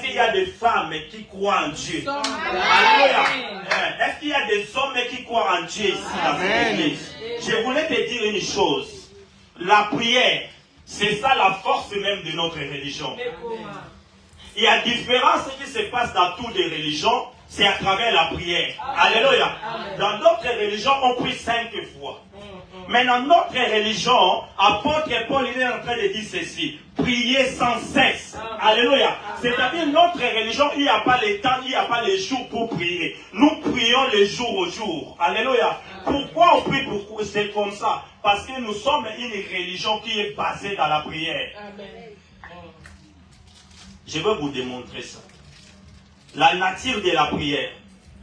qu'il y a des femmes qui croient en Dieu? Alléluia. Est-ce qu'il y a des hommes qui croient en Dieu ici dans cette église? Je voulais te dire une chose. La prière, c'est ça la force même de notre religion. Il y a différence qui se passe dans toutes les religions, c'est à travers la prière. Alléluia. Dans d'autres religions, on prie 5 fois. Mais dans notre religion, apôtre Paul il est en train de dire ceci. Prier sans cesse. Alléluia. C'est-à-dire notre religion, il n'y a pas les temps, il n'y a pas les jours pour prier. Nous prions les jours au jour. Alléluia. Pourquoi on prie? Pourquoi c'est comme ça? Parce que nous sommes une religion qui est basée dans la prière. Je vais vous démontrer ça. La nature de la prière.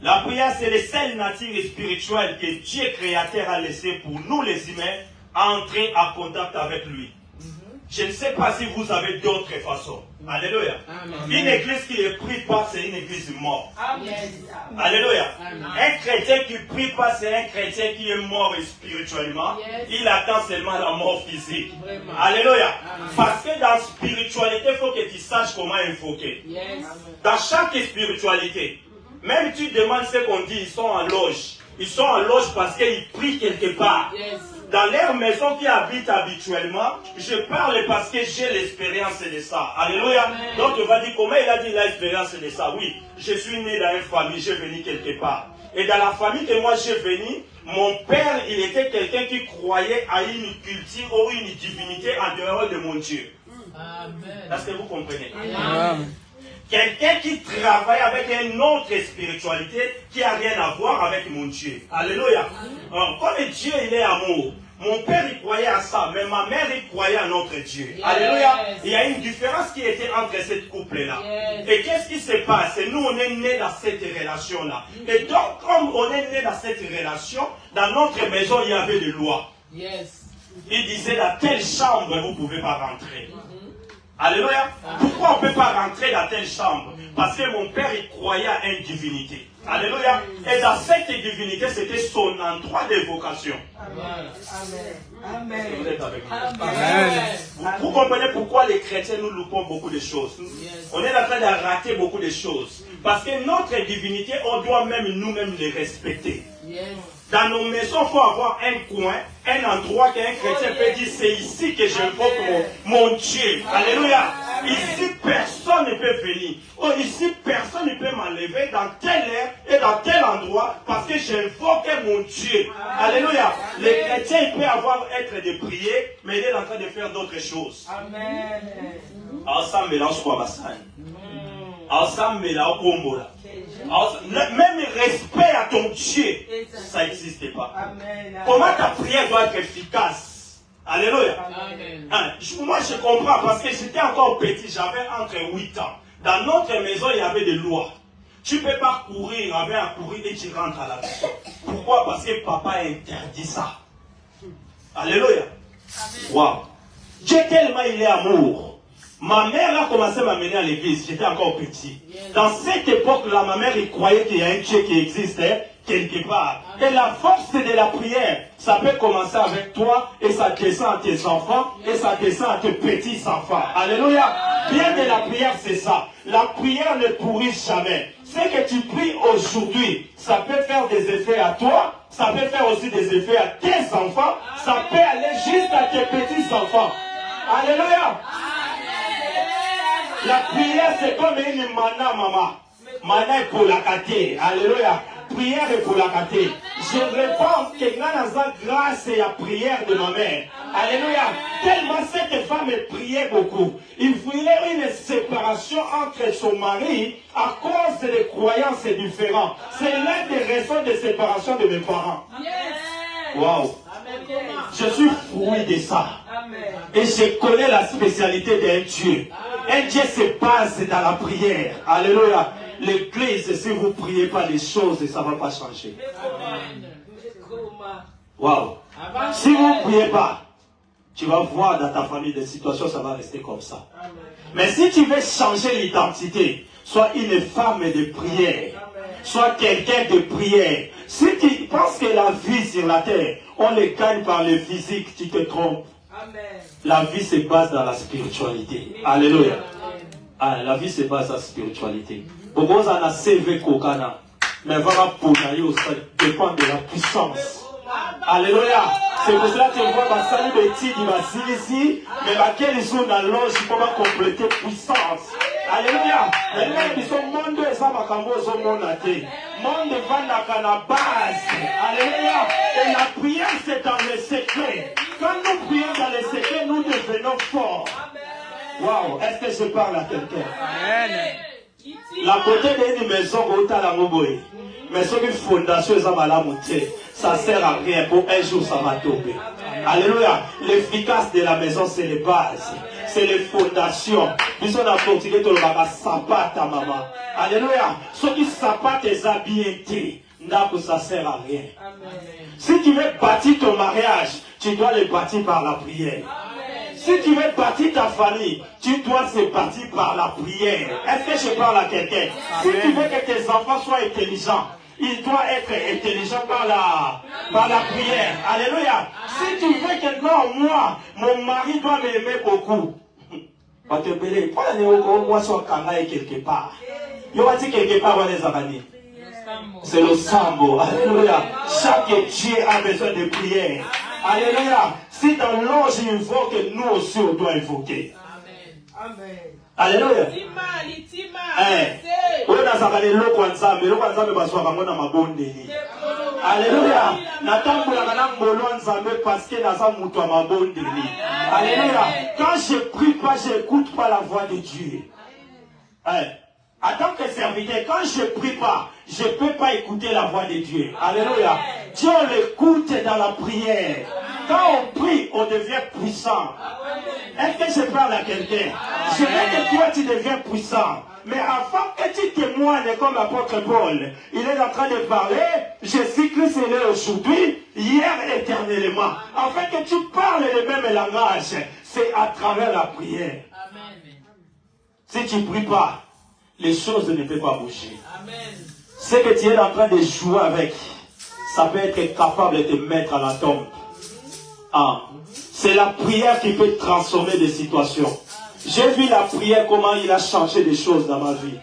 La prière, c'est la seule nature spirituelle que Dieu créateur a laissé pour nous les humains entrer en contact avec lui. Je ne sais pas si vous avez d'autres façons. Alléluia. Une église qui ne prie pas, c'est une église morte. Alléluia. Un chrétien qui ne prie pas, c'est un chrétien qui est mort spirituellement. Il attend seulement la mort physique. Alléluia. Parce que dans la spiritualité, il faut que tu saches comment invoquer. Dans chaque spiritualité, même tu demandes ce qu'on dit, ils sont en loge. Ils sont en loge parce qu'ils prient quelque part. Dans leur maison qui habitent habituellement, je parle parce que j'ai l'expérience de ça. Alléluia. Donc tu vas dire, comment il a dit l'expérience de ça? Oui, je suis né dans une famille, j'ai venu quelque part. Et dans la famille que moi j'ai venu, mon père, il était quelqu'un qui croyait à une culture ou une divinité en dehors de mon Dieu. Est-ce que vous comprenez? Amen. Quelqu'un qui travaille avec une autre spiritualité qui n'a rien à voir avec mon Dieu. Alléluia. Comme Dieu, il est amour. Mon père, il croyait à ça, mais ma mère, il croyait à notre Dieu. Alléluia. Il y a une différence qui était entre cette couple-là. Et qu'est-ce qui se passe? Nous, on est nés dans cette relation-là. Et donc, comme on est nés dans cette relation, dans notre maison, il y avait des lois. Il disait, dans telle chambre, vous ne pouvez pas rentrer. Alléluia. Pourquoi on ne peut pas rentrer dans telle chambre? Parce que mon père, il croyait à une divinité. Alléluia. Et dans cette divinité, c'était son endroit d'évocation. Amen. Vous êtes avec moi? Amen. Vous comprenez pourquoi les chrétiens, nous loupons beaucoup de choses. On est en train de rater beaucoup de choses. Parce que notre divinité, on doit même nous-mêmes les respecter. Dans nos maisons, il faut avoir un coin, un endroit qu'un chrétien peut dire, c'est ici que j'invoque mon Dieu. Alléluia. Ici, personne ne peut venir. Oh, ici, personne ne peut m'enlever dans telle heure et dans tel endroit parce que j'invoque mon Dieu. Alléluia. Les chrétiens, ils peuvent être de prier, mais il est en train de faire d'autres choses. Amen. Ensemble, là, on ensemble, là, on même respect à ton Dieu, ça n'existe pas. Comment ta prière doit être efficace? Alléluia. Moi, je comprends parce que j'étais encore petit, j'avais entre 8 ans. Dans notre maison, il y avait des lois. Tu ne peux pas courir avec un courir et tu rentres à la maison. Pourquoi? Parce que papa interdit ça. Alléluia. Wow. Dieu tellement il est amour. Ma mère a commencé à m'amener à l'église, j'étais encore petit. Dans cette époque-là, ma mère il croyait qu'il y a un Dieu qui existait quelque part. Et la force de la prière, ça peut commencer avec toi et ça descend à tes enfants et ça descend à tes petits-enfants. Alléluia. Bien de la prière, c'est ça. La prière ne pourrit jamais. Ce que tu pries aujourd'hui, ça peut faire des effets à toi, ça peut faire aussi des effets à tes enfants, ça peut aller juste à tes petits-enfants. Alléluia. La prière, c'est comme une mana, maman. Mana est pour la cater. Alléluia. Prière est pour la cater. Je réponds que grâce à la prière de ma mère. Alléluia. Tellement cette femme priait beaucoup. Il voulait une séparation entre son mari à cause des croyances différentes. C'est l'une des raisons de séparation de mes parents. Wow. Je suis fruit de ça. Et je connais la spécialité d'un Dieu. Un Dieu se passe dans la prière. Alléluia. L'église, si vous ne priez pas les choses, ça ne va pas changer. Wow. Si vous ne priez pas, tu vas voir dans ta famille des situations, ça va rester comme ça. Mais si tu veux changer l'identité, sois une femme de prière, sois quelqu'un de prière. Si tu penses que la vie sur la terre, on les gagne par le physique, tu te trompes. La vie se base dans la spiritualité. Alléluia. Ah, la vie c'est pas sa spiritualité. Pourquoi on a CV Kokana? Mais vraiment pour aller ça dépend de la puissance. Alléluia. C'est pour cela que tu vois ma salut de Tidi, ma ici, mais laquelle ils sont dans l'ange pour compléter puissance. Alléluia. Alléluia. Ils sont monde et ça va comme au monde à terre. Monde va dans la base. Alléluia. Et la prière c'est dans le secret. Quand nous prions dans le secret, nous devenons forts. Waouh. Est-ce que je parle à quelqu'un? La beauté d'une maison, mais ce qui fondation, ça sert à rien. Pour un jour, ça va tomber. Alléluia. L'efficace de la maison, c'est les bases. C'est les fondations. Nous sommes en portugais, tout le monde sapat ta maman. Alléluia. Ce qui sapat tes habiletés, ça sert à rien. Si tu veux bâtir ton mariage, tu dois le bâtir par la prière. Si tu veux bâtir ta famille, tu dois se bâtir par la prière. Est-ce que je parle à quelqu'un? Si tu veux que tes enfants soient intelligents, ils doivent être intelligents par la prière. Alléluia. Si tu veux que non, moi, mon mari doit m'aimer beaucoup. On te belé. Moi, je suis quelque part. Il y a quelque part dans les amis. C'est le sambo. Alléluia. Chaque Dieu a besoin de prière. Alléluia. Si dans l'ange il invoque, nous aussi on doit invoquer. Amen. Alléluia. Alléluia. Alléluia. Quand je prie pas, je n'écoute pas la voix de Dieu. En tant que serviteur, quand je ne prie pas, je ne peux pas écouter la voix de Dieu. Alléluia. Dieu l'écoute dans la prière. Quand on prie, on devient puissant. Est-ce que je parle à quelqu'un? Je veux que toi, tu deviens puissant. Mais avant que tu témoignes comme l'apôtre Paul, il est en train de parler, Jésus-Christ est là aujourd'hui, hier éternellement. Afin que tu parles le même langage, c'est à travers la prière. Amen. Si tu ne pries pas, les choses ne peuvent pas bouger. Amen. Ce que tu es en train de jouer avec, ça peut être capable de te mettre à la tombe. Ah. C'est la prière qui peut transformer des situations. J'ai vu la prière, comment il a changé des choses dans ma vie.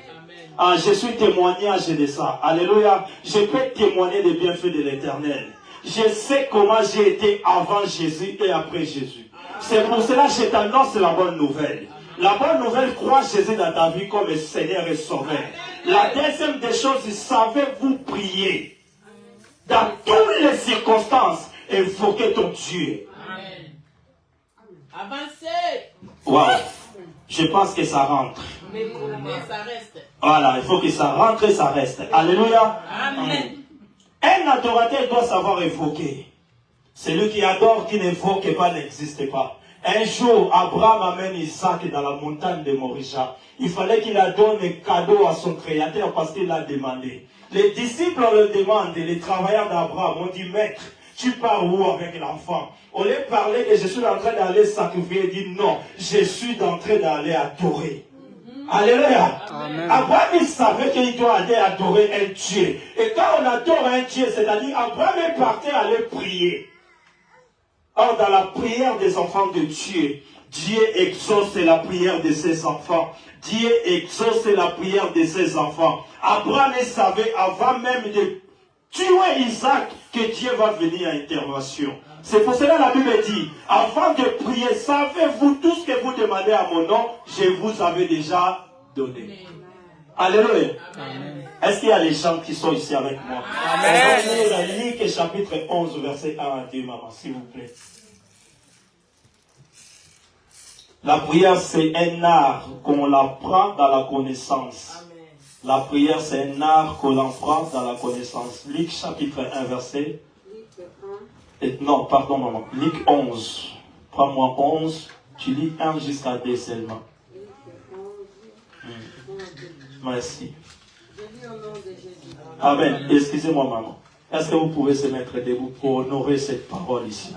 Ah, je suis témoignage de ça. Alléluia. Je peux témoigner des bienfaits de l'Éternel. Je sais comment j'ai été avant Jésus et après Jésus. C'est pour cela que je t'annonce la bonne nouvelle. La bonne nouvelle, crois Jésus dans ta vie comme Seigneur et Sauveur. La deuxième des choses, savez-vous prier dans toutes les circonstances, invoquer ton Dieu. Avancez. Wow. Je pense que ça rentre. Mais ça reste. Voilà, il faut que ça rentre et ça reste. Alléluia. Amen. Un adorateur doit savoir évoquer. Celui qui adore, qui n'évoque pas, n'existe pas. Un jour, Abraham amène Isaac dans la montagne de Morisha. Il fallait qu'il donne un cadeau à son créateur parce qu'il l'a demandé. Les disciples le demandent, les travailleurs d'Abraham ont dit, maître, tu pars où avec l'enfant? On lui parlait que je suis en train d'aller sacrifier. Il dit non, je suis en train d'aller adorer. Alléluia. Abraham, il savait qu'il doit aller adorer un Dieu. Et quand on adore un Dieu, c'est-à-dire Abraham est parti aller prier. Or, dans la prière des enfants de Dieu, Dieu exauce la prière de ses enfants. Dieu exauce la prière de ses enfants. Abraham savait avant même de tuer Isaac que Dieu va venir à intervention. C'est pour cela que la Bible dit, avant de prier, savez-vous tout ce que vous demandez à mon nom, je vous avais déjà donné. Alléluia. Est-ce qu'il y a les gens qui sont ici avec moi? Amen. Luc chapitre 11, verset 1 à 2, maman, s'il vous plaît. La prière, c'est un art qu'on apprend dans la connaissance. Amen. La prière, c'est un art qu'on apprend dans la connaissance. Luc chapitre 1, verset... Non, pardon, maman. Luc 11. Prends-moi 11. Tu lis 1 jusqu'à 2 seulement. Merci. Amen. Excusez-moi, maman. Est-ce que vous pouvez se mettre debout pour honorer cette parole ici?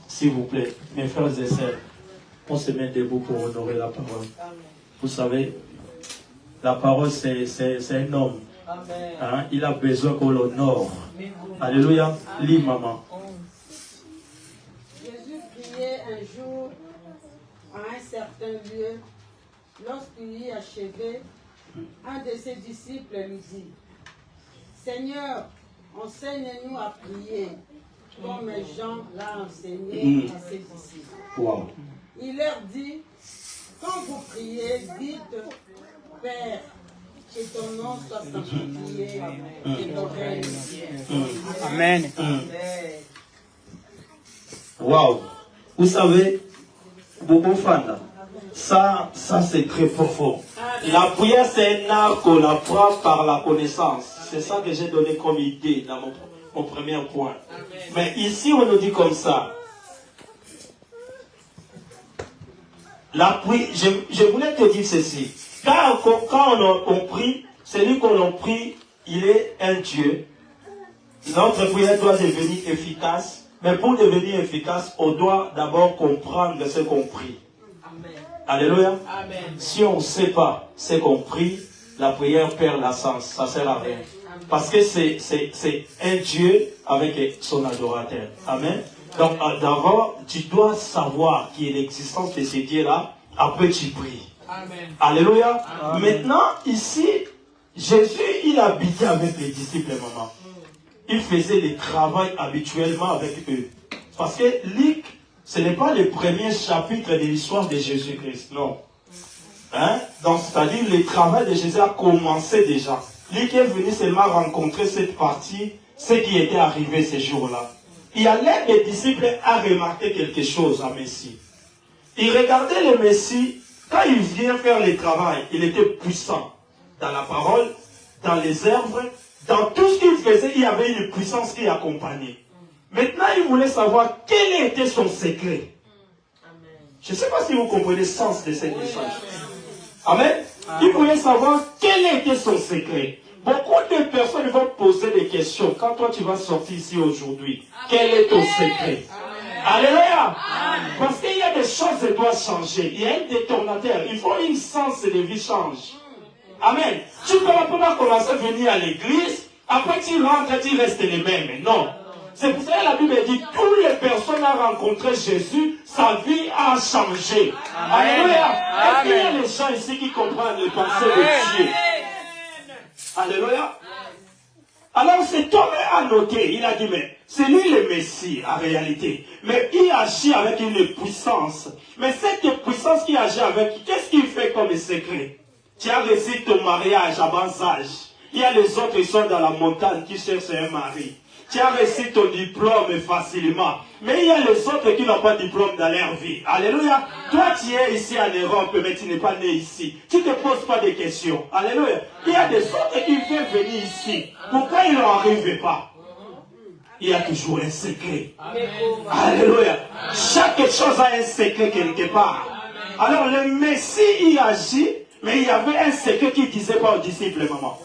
S'il vous plaît, mes frères et sœurs, on se met debout pour honorer la parole. Vous savez, la parole, c'est un homme. Hein? Il a besoin qu'on l'honore. Alléluia. Lis, maman. Jésus priait un jour à un certain lieu Lorsqu'il y achevait, un de ses disciples lui dit, Seigneur, enseigne-nous à prier, comme Jean l'a enseigné à ses disciples. Wow. Il leur dit, quand vous priez, dites, Père, que ton nom soit sanctifié et ton règne vienne. Amen. Wow. Vous savez, beaucoup fans, ça c'est très profond. La prière, c'est un art qu'on apprend par la connaissance. C'est ça que j'ai donné comme idée dans mon premier point. Mais ici, on nous dit comme ça. La prière, je voulais te dire ceci. Quand on prie, celui qu'on prie, il est un Dieu. Notre prière doit devenir efficace. Mais pour devenir efficace, on doit d'abord comprendre ce qu'on prie. Amen. Alléluia. Amen. Si on ne sait pas ce qu'on prie, la prière perd la sens. Ça ne sert à rien. Parce que c'est un Dieu avec son adorateur. Amen. Donc d'abord, tu dois savoir qu'il y a l'existence de ce Dieu-là. Après, tu pries. Amen. Alléluia. Amen. Maintenant, ici, Jésus, il habitait avec les disciples, maman. Il faisait le travail habituellement avec eux. Parce que Luc, ce n'est pas le premier chapitre de l'histoire de Jésus-Christ, non. Hein? Donc, c'est-à-dire, le travail de Jésus a commencé déjà. Luc est venu seulement rencontrer cette partie, ce qui était arrivé ces jours-là. Et à l'un des disciples a remarqué quelque chose à Messie. Il regardait le Messie, quand il vient faire le travail, il était puissant. Dans la parole, dans les œuvres, dans tout ce qu'il faisait, il y avait une puissance qui l'accompagnait. Maintenant, il voulait savoir quel était son secret. Je ne sais pas si vous comprenez le sens de cet échange. Amen. Il voulait savoir quel était son secret. Beaucoup de personnes vont poser des questions. Quand toi, tu vas sortir ici aujourd'hui, quel est ton secret? Alléluia. Parce qu'il y a des choses qui doivent changer. Il y a un détonateur. Il faut une sens de vie change. Amen. Tu ne peux pas commencer à venir à l'église, après tu rentres, tu restes les mêmes. Non. C'est pour ça que la Bible dit, toutes les personnes ont rencontré Jésus, sa vie a changé. Alléluia. Est-ce qu'il y a des gens ici qui comprennent les pensées de Dieu? Alléluia. Alors cet homme a noté, il a dit, mais c'est lui le Messie en réalité. Mais il agit avec une puissance. Mais cette puissance qu'il agit avec, qu'est-ce qu'il fait comme secret? Tu as réussi ton mariage à bas âge. Il y a les autres qui sont dans la montagne qui cherchent un mari. Tu as réussi ton diplôme facilement. Mais il y a les autres qui n'ont pas de diplôme dans leur vie. Alléluia. Toi, tu es ici en Europe, mais tu n'es pas né ici. Tu ne te poses pas de questions. Alléluia. Il y a des autres qui veulent venir ici. Pourquoi ils n'en arrivent pas? Il y a toujours un secret. Alléluia. Chaque chose a un secret quelque part. Alors le Messie, il agit. Mais il y avait un secret qu'il ne disait pas aux disciples, maman.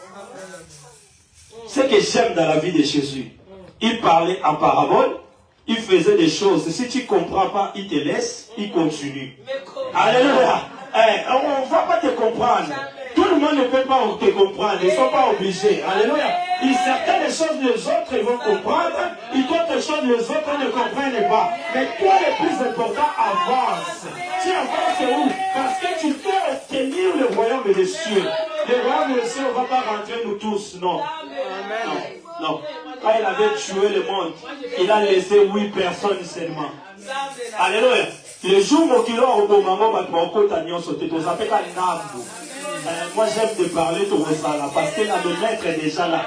Ce que j'aime dans la vie de Jésus, il parlait en parabole, il faisait des choses. Si tu ne comprends pas, il te laisse, il continue. Alléluia. On ne va pas te comprendre. Tout le monde ne peut pas te comprendre. Ils ne sont pas obligés. Alléluia. Certaines choses, les autres ils vont comprendre. Et d'autres choses, les autres ne comprennent pas. Mais toi, le plus important, avance. Tu avances où? Parce que tu peux obtenir le royaume des cieux. Le royaume des cieux ne va pas rentrer nous tous. Non. Non. Non. Quand il avait tué le monde, il a laissé 8 personnes seulement. Alléluia. Le jour où il a au moment moi j'aime te parler de ça parce que là, le maître est déjà là.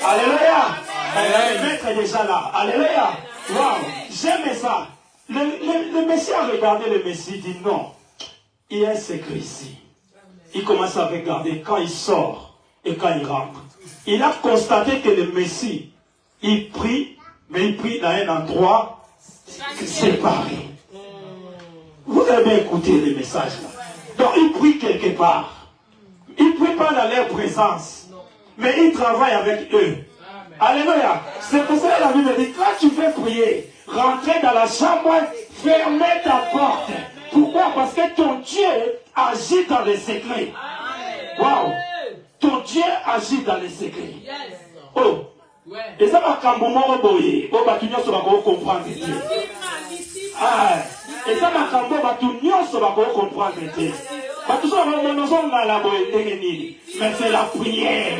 Alléluia. Le maître est déjà là. Alléluia. Wow. J'aime ça. Le Messie a regardé le Messie, dit non. Il y a un secret ici. Il commence à regarder quand il sort et quand il rentre. Il a constaté que le Messie, il prie, mais il prie dans un endroit séparé. Vous avez bien écouté les messages là. Donc il prie quelque part. Il ne prie pas dans leur présence. Mais il travaille avec eux. Alléluia. C'est pour ça que la Bible dit, quand tu veux prier, rentrer dans la chambre, fermez ta porte. Pourquoi? Parce que ton Dieu agit dans les secrets. Waouh. Ton Dieu agit dans les secrets. Oh. Et ça va quand moment boyer. Oh, bah tu n'y vas pas comprendre Dieu. Ah. Et ça va quand moment tu n'y vas pas comprendre Dieu. Mais c'est la prière.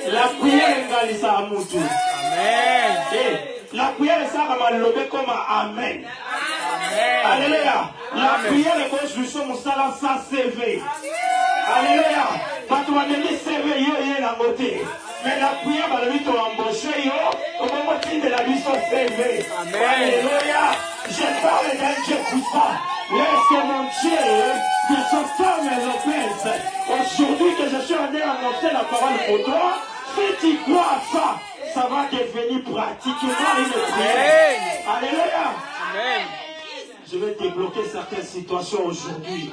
La prière est à Moutou. Amen. La prière est comme Amen. Alléluia. La prière est comme je suis Moussala sans CV. Alléluia. Quand tu vas me CV, il y a la beauté. Mais la prière va lui embaucher au moment de la vie sur CV. Alléluia. Je parle d'un Dieu puissant. Laisse mon Dieu de son forme éloquence. Aujourd'hui que je suis en train d'annoncer la parole pour toi, si tu crois à ça, ça va devenir pratiquement une prière. Alléluia. Amen. Je vais débloquer certaines situations aujourd'hui.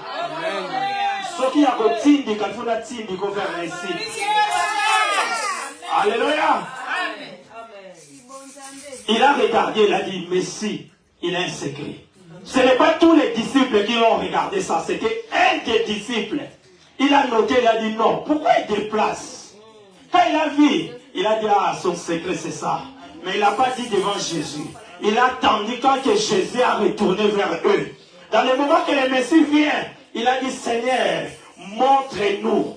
Ce qui a retenu des calculatines, des réussite. Alléluia. Il a regardé, il a dit, mais si, il a un secret. Ce n'est pas tous les disciples qui ont regardé ça, c'était un des disciples. Il a noté, il a dit non, pourquoi il déplace? Quand il a vu, il a dit, ah, son secret c'est ça. Mais il n'a pas dit devant Jésus. Il a attendu quand que Jésus a retourné vers eux. Dans le moment que le Messie vient, il a dit, Seigneur, montre-nous.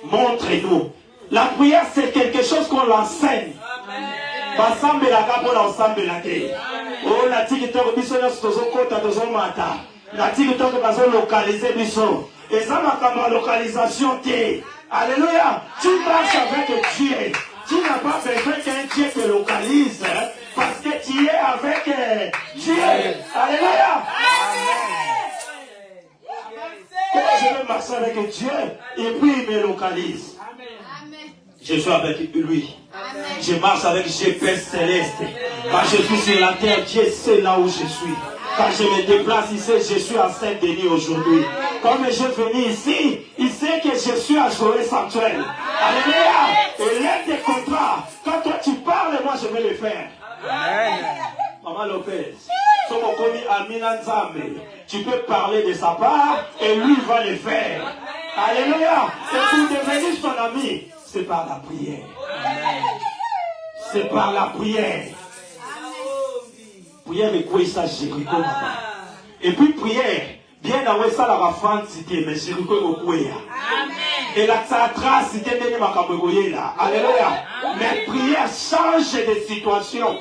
Montre-nous. La prière, c'est quelque chose qu'on l'enseigne. Oh, la TikTok, biso na sozo kota tozo mata. La TikTok bazo localiser biso. Et ça m'a comme localisation té. Alléluia. Tu marches avec Dieu. Tu n'as pas besoin qu'un Dieu te localise. Parce que tu es avec Dieu. Alléluia. Je vais marcher avec Dieu. Et puis il me localise. Je suis avec lui. Amen. Je marche avec Dieu Père Céleste. Quand je suis sur la terre, Dieu sait là où je suis. Quand je me déplace ici, je suis à Saint-Denis aujourd'hui. Comme je viens ici, il sait que je suis à Joël Sanctuaire. Alléluia. Et l'un des contrats, quand toi tu parles, moi je vais le faire. Amen. Maman Lopez, tu peux parler de sa part et lui va le faire. Alléluia. Et pour devenir son ami, c'est par la prière. C'est par la prière. Prière et quoi ça, Jéricho, maman. Et puis prière, bien dans ça la rafante cité, mais Jéricho est au et la trace cité n'est pas là. Alléluia. Mais prière change de situation.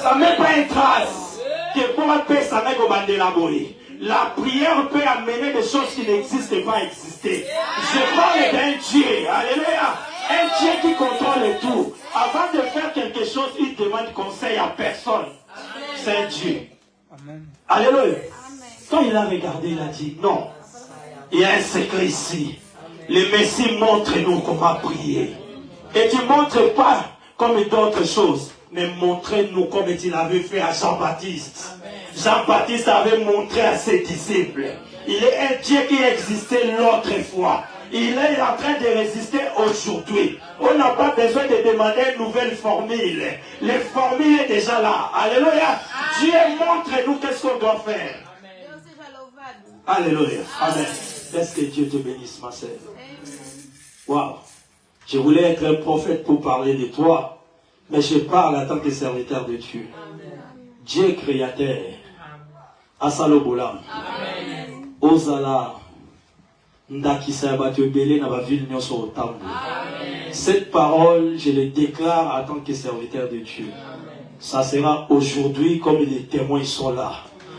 Ça ne met pas une trace. Que pour un peu, ça met comme un élaboré. La prière peut amener des choses qui n'existent pas exister. Je parle d'un Dieu. Alléluia. Un Dieu qui contrôle tout. Avant de faire quelque chose, il demande conseil à personne. C'est un Dieu. Amen. Alléluia. Quand il a regardé, il a dit non. Il y a un secret ici. Le Messie montre-nous comment prier. Et tu ne montres pas comme d'autres choses. Mais montrez-nous comme il avait fait à Jean-Baptiste. Jean-Baptiste avait montré à ses disciples. Il est un Dieu qui existait l'autre fois. Il est en train de résister aujourd'hui. On n'a pas besoin de demander une nouvelle formule. Les formules est déjà là. Alléluia. Dieu montre-nous qu'est-ce qu'on doit faire. Alléluia. Amen. Laisse que Dieu te bénisse, ma sœur. Waouh. Je voulais être un prophète pour parler de toi. Mais je parle en tant que serviteur de Dieu. Dieu créateur. Asalo Bolam. Ozala. Cette parole, je le déclare en tant que serviteur de Dieu. Ça sera aujourd'hui comme les témoins sont là.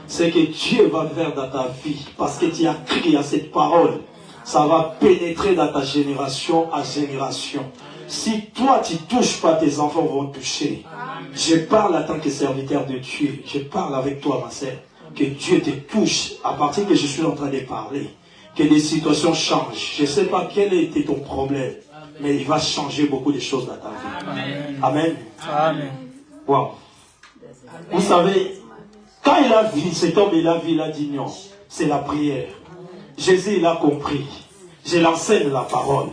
C'est que Dieu va faire dans ta vie. Parce que tu as crié à cette parole. Ça va pénétrer dans ta génération à génération. Si toi tu touches pas, tes enfants vont toucher. Je parle en tant que serviteur de Dieu. Je parle avec toi, ma sœur. Que Dieu te touche à partir que je suis en train de parler. Que les situations changent. Je ne sais pas quel était ton problème, mais il va changer beaucoup de choses dans ta vie. Amen. Amen. Wow. Vous savez, quand il a vu cet homme, il a dit non, c'est la prière. Jésus, il a compris. Je l'enseigne la parole.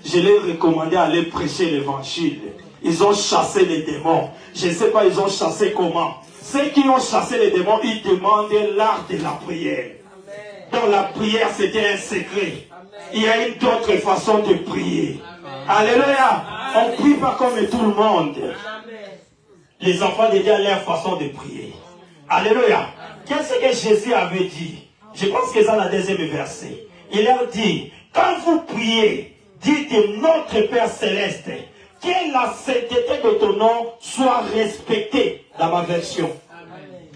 Je l'ai recommandé à aller prêcher l'évangile. Ils ont chassé les démons. Je ne sais pas, ils ont chassé comment. Ceux qui ont chassé les démons, ils demandaient l'art de la prière. Dans la prière, c'était un secret. Il y a une autre façon de prier. Alléluia. On ne prie pas comme tout le monde. Les enfants de Dieu ont leur façon de prier. Alléluia. Qu'est-ce que Jésus avait dit? Je pense que c'est dans la deuxième verset. Il leur dit, quand vous priez, dites notre Père Céleste, que la sainteté de ton nom soit respectée dans ma version. Amen.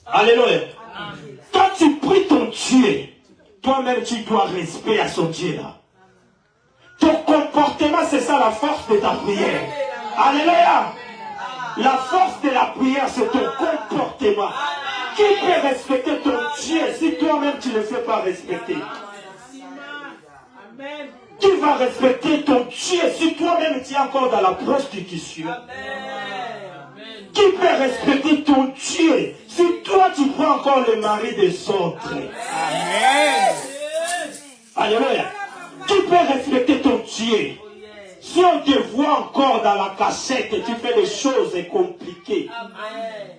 Alléluia. Amen. Quand tu pries ton Dieu, toi-même tu dois respecter à son Dieu là. Ton comportement, c'est ça la force de ta prière. Alléluia. La force de la prière, c'est ton comportement. Qui peut respecter ton Dieu si toi-même tu ne le fais pas respecter? Qui va respecter ton Dieu si toi-même tu es encore dans la prostitution? Qui peut respecter ton Dieu si toi tu prends encore le mari des autres? Amen. Alléluia. Qui peut respecter ton Dieu si on te voit encore dans la cachette et tu fais des choses compliquées? Amen.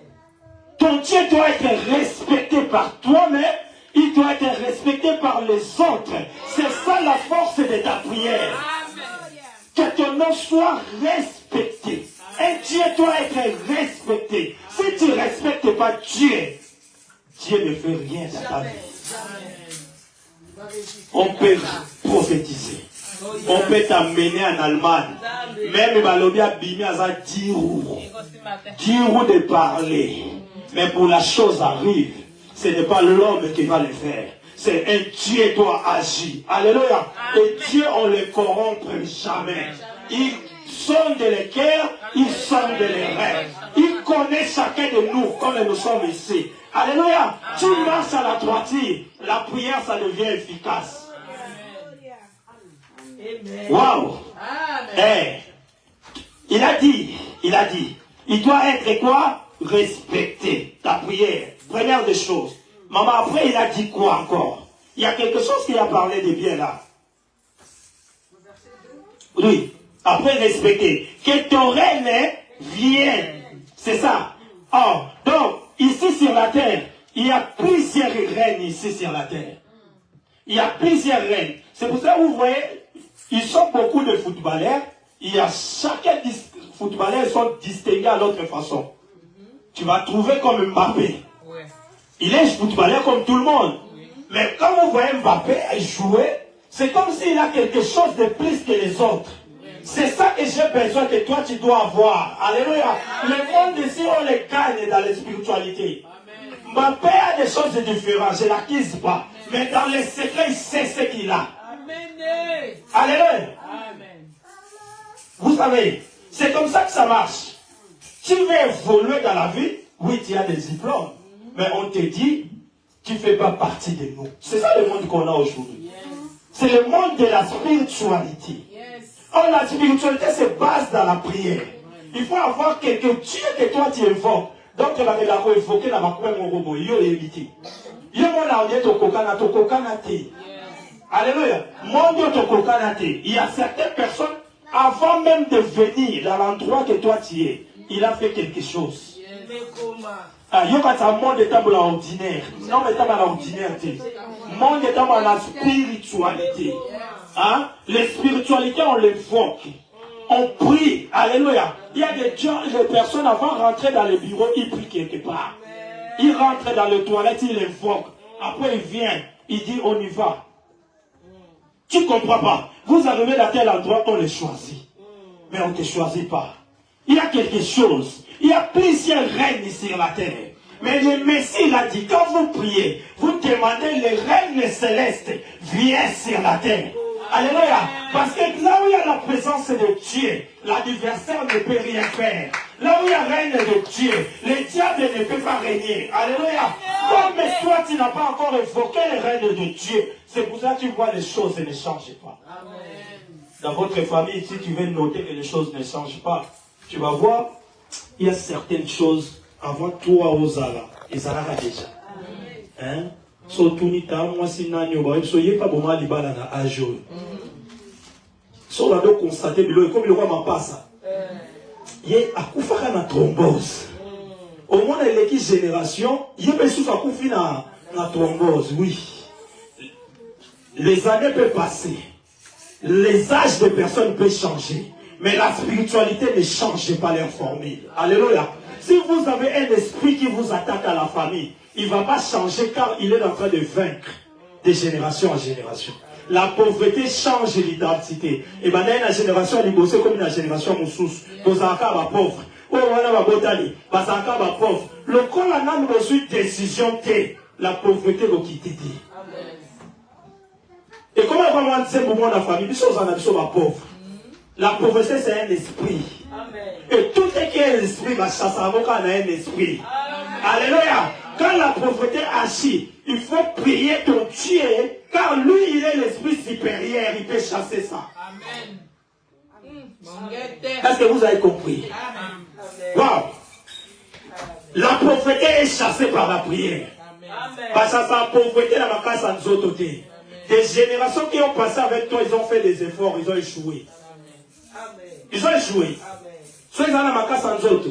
Ton Dieu doit être respecté par toi-même, il doit être respecté par les autres. C'est ça la force de ta prière. Que ton nom soit respecté. Un Dieu doit être respecté. Si tu ne respectes pas Dieu, Dieu ne fait rien dans ta vie. On peut prophétiser. On peut t'amener en Allemagne. Même Balobi a bimé à 10 roues. 10 roues de parler. Mais pour la chose arrive, ce n'est pas l'homme qui va le faire. C'est un Dieu qui doit agir. Alléluia. Et Dieu, on ne le corrompt jamais. Il sonde les cœurs, il sonde les rêves. Il connaît chacun de nous comme nous sommes ici. Alléluia. Tu marches à la droiture, la prière, ça devient efficace. Waouh. Hey. Il a dit, il doit être quoi? Respecter ta prière. Première des choses. Maman, après, il a dit quoi encore? Il y a quelque chose qu'il a parlé de bien là. Oui. Après, respecter. Que ton règne vienne. C'est ça. Oh, donc, ici sur la terre, il y a plusieurs règnes ici sur la terre. Il y a plusieurs règnes. C'est pour ça que vous voyez, ils sont beaucoup de footballeurs. Il y a chacun des footballeurs sont distingués à l'autre façon. Tu vas trouver comme Mbappé. Ouais. Il est footballeur comme tout le monde. Oui. Mais quand vous voyez Mbappé jouer, c'est comme s'il a quelque chose de plus que les autres. Oui. C'est ça que j'ai besoin que toi tu dois avoir. Alléluia. Le monde ici, on les gagne dans la spiritualité. Amen. Mbappé a des choses différentes, je ne l'accuse pas. Mais dans les secrets, il sait ce qu'il a. Amen. Alléluia. Amen. Vous savez, c'est comme ça que ça marche. Tu veux évoluer dans la vie, oui, tu as des diplômes. Mais on te dit, tu ne fais pas partie de nous. C'est ça le monde qu'on a aujourd'hui. Yes. C'est le monde de la spiritualité. Yes. Or, la spiritualité se base dans la prière. Il faut avoir quelques dieux que toi tu évoques. Donc, tu vas te évoquer dans ma cour, mon robot. Yo, évité. Yo, mon audience, to kokanate. Alléluia. Mon Dieu, to kokanate. Il y a certaines personnes, avant même de venir dans l'endroit que toi tu es, il a fait quelque chose. Ah, il y a un monde est ordinaire. Non, mais c'est ordinaire. Monde est dans la spiritualité. Hein? Les spiritualités, on l'évoque. On prie. Alléluia. Il y a des gens, des personnes avant de rentrer dans le bureau, ils prient quelque part. Il rentre dans le toilette, il évoque. Après, il vient. Il dit, on y va. Tu ne comprends pas. Vous arrivez à tel endroit, on les choisit. Mais on ne te choisit pas. Il y a quelque chose. Il y a plusieurs règnes sur la terre. Mais le Messie l'a dit, quand vous priez, vous demandez le règne céleste vient sur la terre. Alléluia. Parce que là où il y a la présence de Dieu, l'adversaire ne peut rien faire. Là où il y a le règne de Dieu, le diable ne peut pas régner. Alléluia. Comme toi, tu n'as pas encore évoqué le règne de Dieu. C'est pour ça que tu vois les choses ne changent pas. Amen. Dans votre famille, si tu veux noter que les choses ne changent pas, tu vas voir, il y a certaines choses avant toi aux ala. Et ça l'a déjà. Hein? Surtout, moi, si je suis pas bon, je suis on a donc constaté, comme le roi m'a pas ça. Il y a une thrombose. Au moins, dans l'équipe génération, il y a une thrombose, oui. Les années peuvent passer. Les âges de personnes peuvent changer. Mais la spiritualité ne change pas leur formule. Alléluia. Si vous avez un esprit qui vous attaque à la famille, il ne va pas changer car il est en train de vaincre de génération en génération. La pauvreté change l'identité. Et maintenant, la génération elle est comme une génération moussous. Vous avez un pauvre. Oh, on a un botani. Parce qu'on a un pauvre. Le corps a reçu décision que la pauvreté va quitter. Et comment on va dire pour moi la famille? Nous sommes pauvres. La pauvreté, c'est un esprit. Amen. Et tout ce qui est un esprit va chasser avant qu'on a un esprit. Alléluia. Quand la pauvreté agit, il faut prier ton Dieu, car lui, il est l'esprit supérieur, il peut chasser ça. Amen. Est-ce que vous avez compris? Wow. La pauvreté est chassée par la prière. Parce que la pauvreté, la macasse en autres. Des générations qui ont passé avec toi, ils ont fait des efforts, ils ont échoué. Ils ont échoué. Soit ils ont la macasse en autres.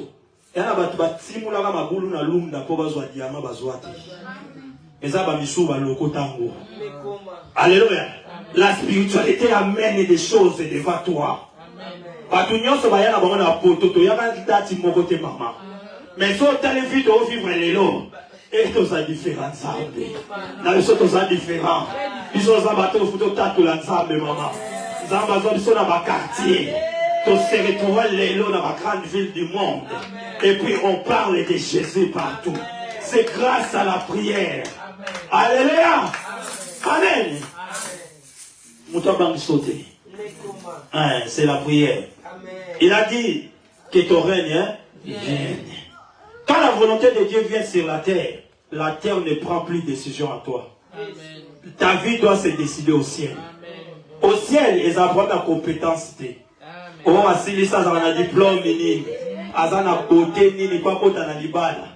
Il y a des bâtiments qui ont été lumda pour bazwa diamant bazwa te. Et ça va misou va loko tango. Alléluia. La spiritualité amène des choses devant toi. Batunyo so baya na bango na pototo ya ba dati moko te mama. Mais so telle vie de vivre lelo. Et tous a différents nzambe. Na biso tous a différents. Biso za bato futo tatu la nzambe mama. Nzamba zo biso na ba quartier. Tous se retrouvent lelo dans la grande ville du monde. Et puis on parle de Jésus partout. C'est grâce à la prière. Alléluia. Amen. C'est la prière. Il a dit que ton règne vienne. Quand la volonté de Dieu vient sur la terre ne prend plus de décision à toi. Ta vie doit se décider au ciel. Au ciel, ils apprennent la compétence. Oh, asili ça dans un diplôme nini, azana beauté nini, pas kota na libala.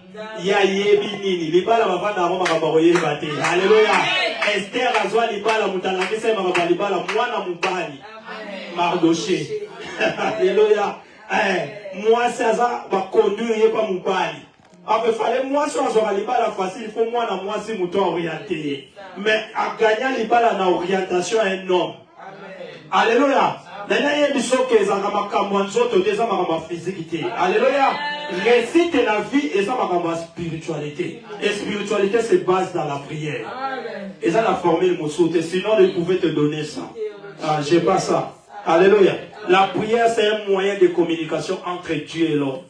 Ya yebi nini, libala va na roma kabaroye bate. Alléluia. Esther azwa libala mutala kese ma libala mwana mubali. Mardoché. Alléluia. Moi c'est ça va conduire pas mubali. Il fallait moi sur azwa libala facile, il faut moi na moi si mouton orienté. Mais à gagner libala na orientation un homme. Alléluia. Alléluia. Récite la vie et ça ma spiritualité. Et spiritualité se base dans la prière. Et ça la formule Moussoute. Sinon il pouvait te donner ça. Ah, j'ai pas ça. Alléluia. La prière c'est un moyen de communication entre Dieu et l'homme.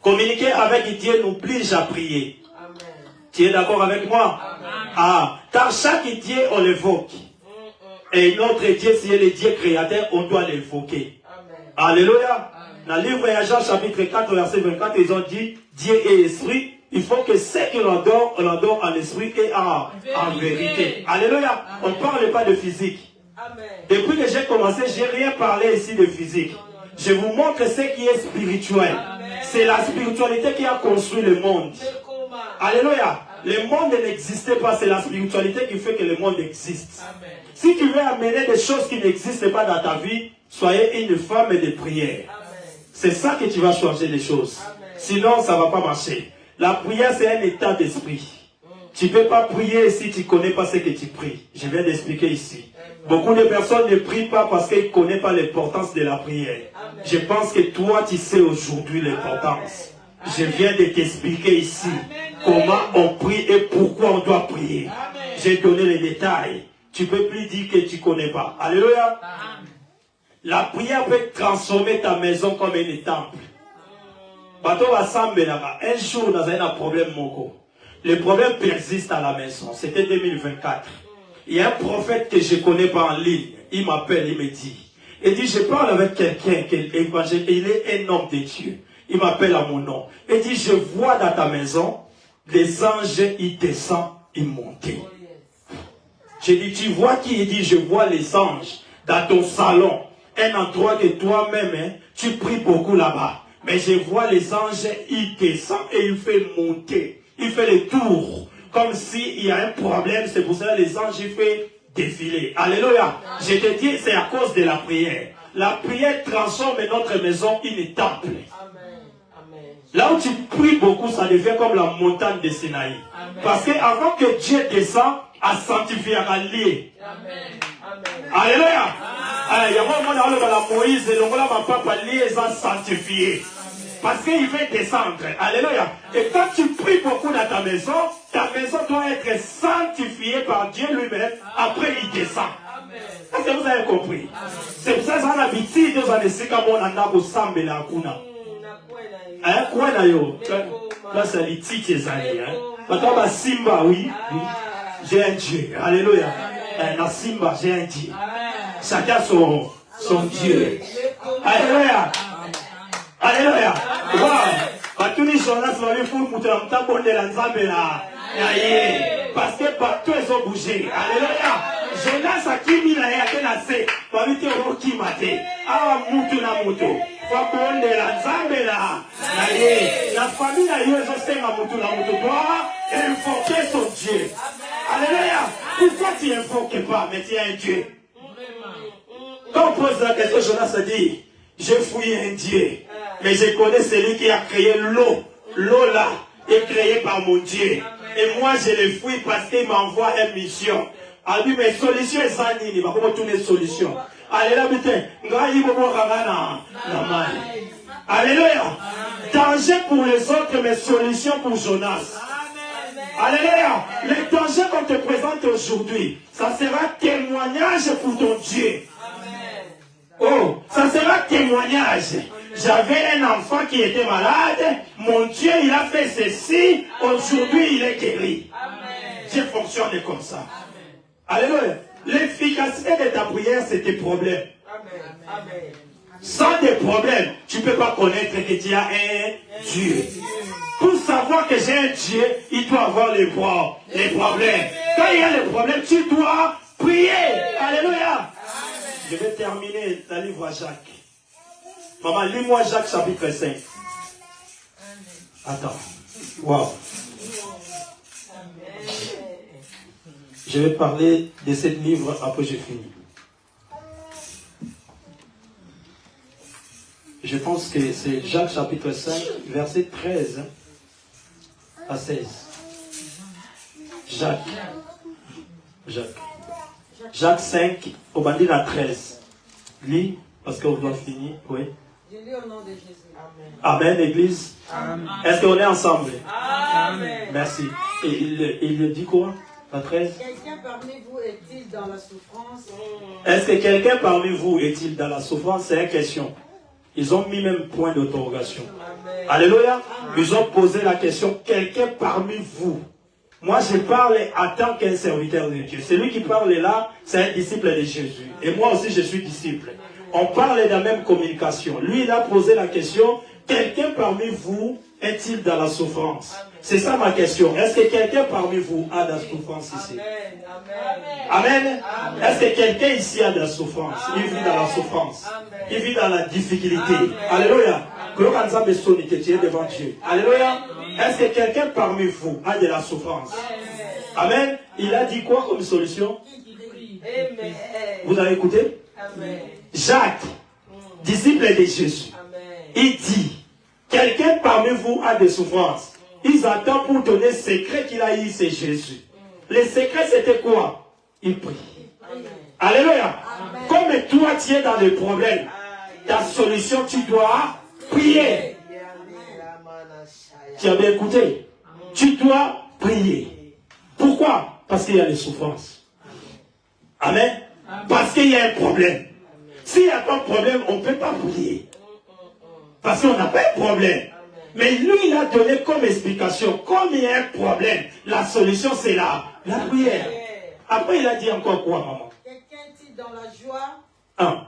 Communiquer avec Dieu nous oblige à prier. Tu es d'accord avec moi? Ah, car chaque Dieu on l'évoque. Et notre Dieu, si est le Dieu créateur, on doit l'évoquer. Alléluia. Dans le livre de Jean, chapitre 4, verset 24, ils ont dit, Dieu est esprit. Il faut que ce que l'on adore en esprit et en vérité. Alléluia. On ne parle pas de physique. Depuis que j'ai commencé, je n'ai rien parlé ici de physique. Je vous montre ce qui est spirituel. C'est la spiritualité qui a construit le monde. Alléluia. Le monde n'existait pas, c'est la spiritualité qui fait que le monde existe. Amen. Si tu veux amener des choses qui n'existent pas dans ta vie, soyez une femme de prière. C'est ça que tu vas changer les choses. Amen. Sinon, ça ne va pas marcher. La prière, c'est un état d'esprit. Tu ne peux pas prier si tu ne connais pas ce que tu pries. Je viens d'expliquer ici. Beaucoup de personnes ne prient pas parce qu'ils ne connaissent pas l'importance de la prière. Amen. Je pense que toi, tu sais aujourd'hui l'importance. Je viens de t'expliquer ici comment on prie et pourquoi on doit prier. J'ai donné les détails. Tu ne peux plus dire que tu ne connais pas. Alléluia. La prière peut transformer ta maison comme un temple. Un jour, dans un problème, le problème persiste à la maison. C'était 2024. Il y a un prophète que je ne connais pas en ligne. Il m'appelle, il me dit. Il dit, je parle avec quelqu'un, il est un homme de Dieu. Il m'appelle à mon nom. Il dit, je vois dans ta maison, les anges, ils descendent, ils montent. J'ai dit, tu vois qui? Il dit, je vois les anges dans ton salon. Un endroit que toi-même, hein, tu pries beaucoup là-bas. Mais je vois les anges, ils descendent et ils font monter. Ils font les tours. Comme s'il y a un problème, c'est pour ça que les anges, ils font défiler. Alléluia. Je te dis, c'est à cause de la prière. La prière transforme notre maison en temple. Là où tu pries beaucoup, ça devient comme la montagne de Sinaï. Amen. Parce qu'avant que Dieu descende, à sanctifier, à lier. Alléluia. Il y a un moment où Moïse et le papa lié, ils ont sanctifié. Parce qu'il veut descendre. Alléluia. Et quand tu pries beaucoup dans ta maison doit être sanctifiée par Dieu lui-même. Après, il descend. Est-ce que vous avez compris? C'est pour ça que ça a l'habitude de hein, quoi d'ailleurs? Là, c'est les titres des années. Maintenant, Simba, oui. J'ai un Dieu. Alléluia. La Simba, j'ai un Dieu. Chacun son Dieu. Alléluia. Alléluia. Parce que partout ils ont bougé. Alléluia. Jonas a qui mis la yakenase. Parmi tes roki mate. Ah, mutu na mutu. Faut de la zambela. La famille a eu un système à mutu na mutu. Doit invoquer son Dieu. Alléluia. Pourquoi tu invoques pas, mais tu es un Dieu? Quand on pose la question, Jonas a dit, je fouille un Dieu. Mais je connais celui qui a créé l'eau. L'eau là est créée par mon Dieu. Et moi je le fouille parce qu'il m'envoie une mission. A dit, mes solutions sont nini. Il va comment tourner solutions. Alléluia. Danger pour les autres, mais solution pour Jonas. Alléluia. Les dangers qu'on te présente aujourd'hui, ça sera témoignage pour ton Dieu. Oh, ça sera témoignage. J'avais un enfant qui était malade. Mon Dieu, il a fait ceci. Aujourd'hui, il est guéri. Dieu fonctionne comme ça. Alléluia. L'efficacité de ta prière, c'est tes problèmes. Sans des problèmes, tu ne peux pas connaître que tu as un Dieu. Pour savoir que j'ai un Dieu, il doit avoir les problèmes. Quand il y a les problèmes, tu dois prier. Alléluia. Je vais terminer le livre à Jacques. Maman, lis-moi Jacques chapitre 5. Attends. Wow. Je vais parler de ce livre après j'ai fini. Je pense que c'est Jacques chapitre 5, verset 13 à 16. Jacques 5, au bandit à 13. Lis, parce qu'on doit finir. Oui. Je lis au nom de Jésus. Amen, Église. Est-ce qu'on est ensemble? Amen. Merci. Et il dit quoi? La 13. Quelqu'un parmi vous est-il dans la souffrance? Est-ce que quelqu'un parmi vous est-il dans la souffrance? C'est une question. Ils ont mis même point d'interrogation. Alléluia. Ils ont posé la question, quelqu'un parmi vous. Moi, je parle en tant qu'un serviteur de Dieu. Celui qui parle là, c'est un disciple de Jésus. Et moi aussi, je suis disciple. On parle de la même communication. Lui, il a posé la question, quelqu'un parmi vous est-il dans la souffrance? C'est ça ma question. Est-ce que quelqu'un parmi vous a de la souffrance ici? Amen. Est-ce que quelqu'un ici a de la souffrance? Il vit dans la souffrance. Il vit dans la difficulté. Alléluia. Tu es devant Dieu. Alléluia. Est-ce que quelqu'un parmi vous a de la souffrance? Amen. Il a dit quoi comme solution? Vous avez écouté? Jacques, disciple de Jésus, il dit, quelqu'un parmi vous a des souffrances. Ils attendent pour donner le secret qu'il a eu, c'est Jésus. Le secret, c'était quoi? Il prie. Alléluia. Comme toi, tu es dans les problèmes, ta solution, tu dois prier. Tu as bien écouté? Tu dois prier. Pourquoi? Parce qu'il y a des souffrances. Amen. Parce qu'il y a un problème. S'il n'y a pas de problème, on ne peut pas prier. Parce qu'on n'a pas de problème. Mais lui, il a donné comme explication, comme il y a un problème, la solution c'est la prière. Après, il a dit encore quoi, maman? Quelqu'un est dans la joie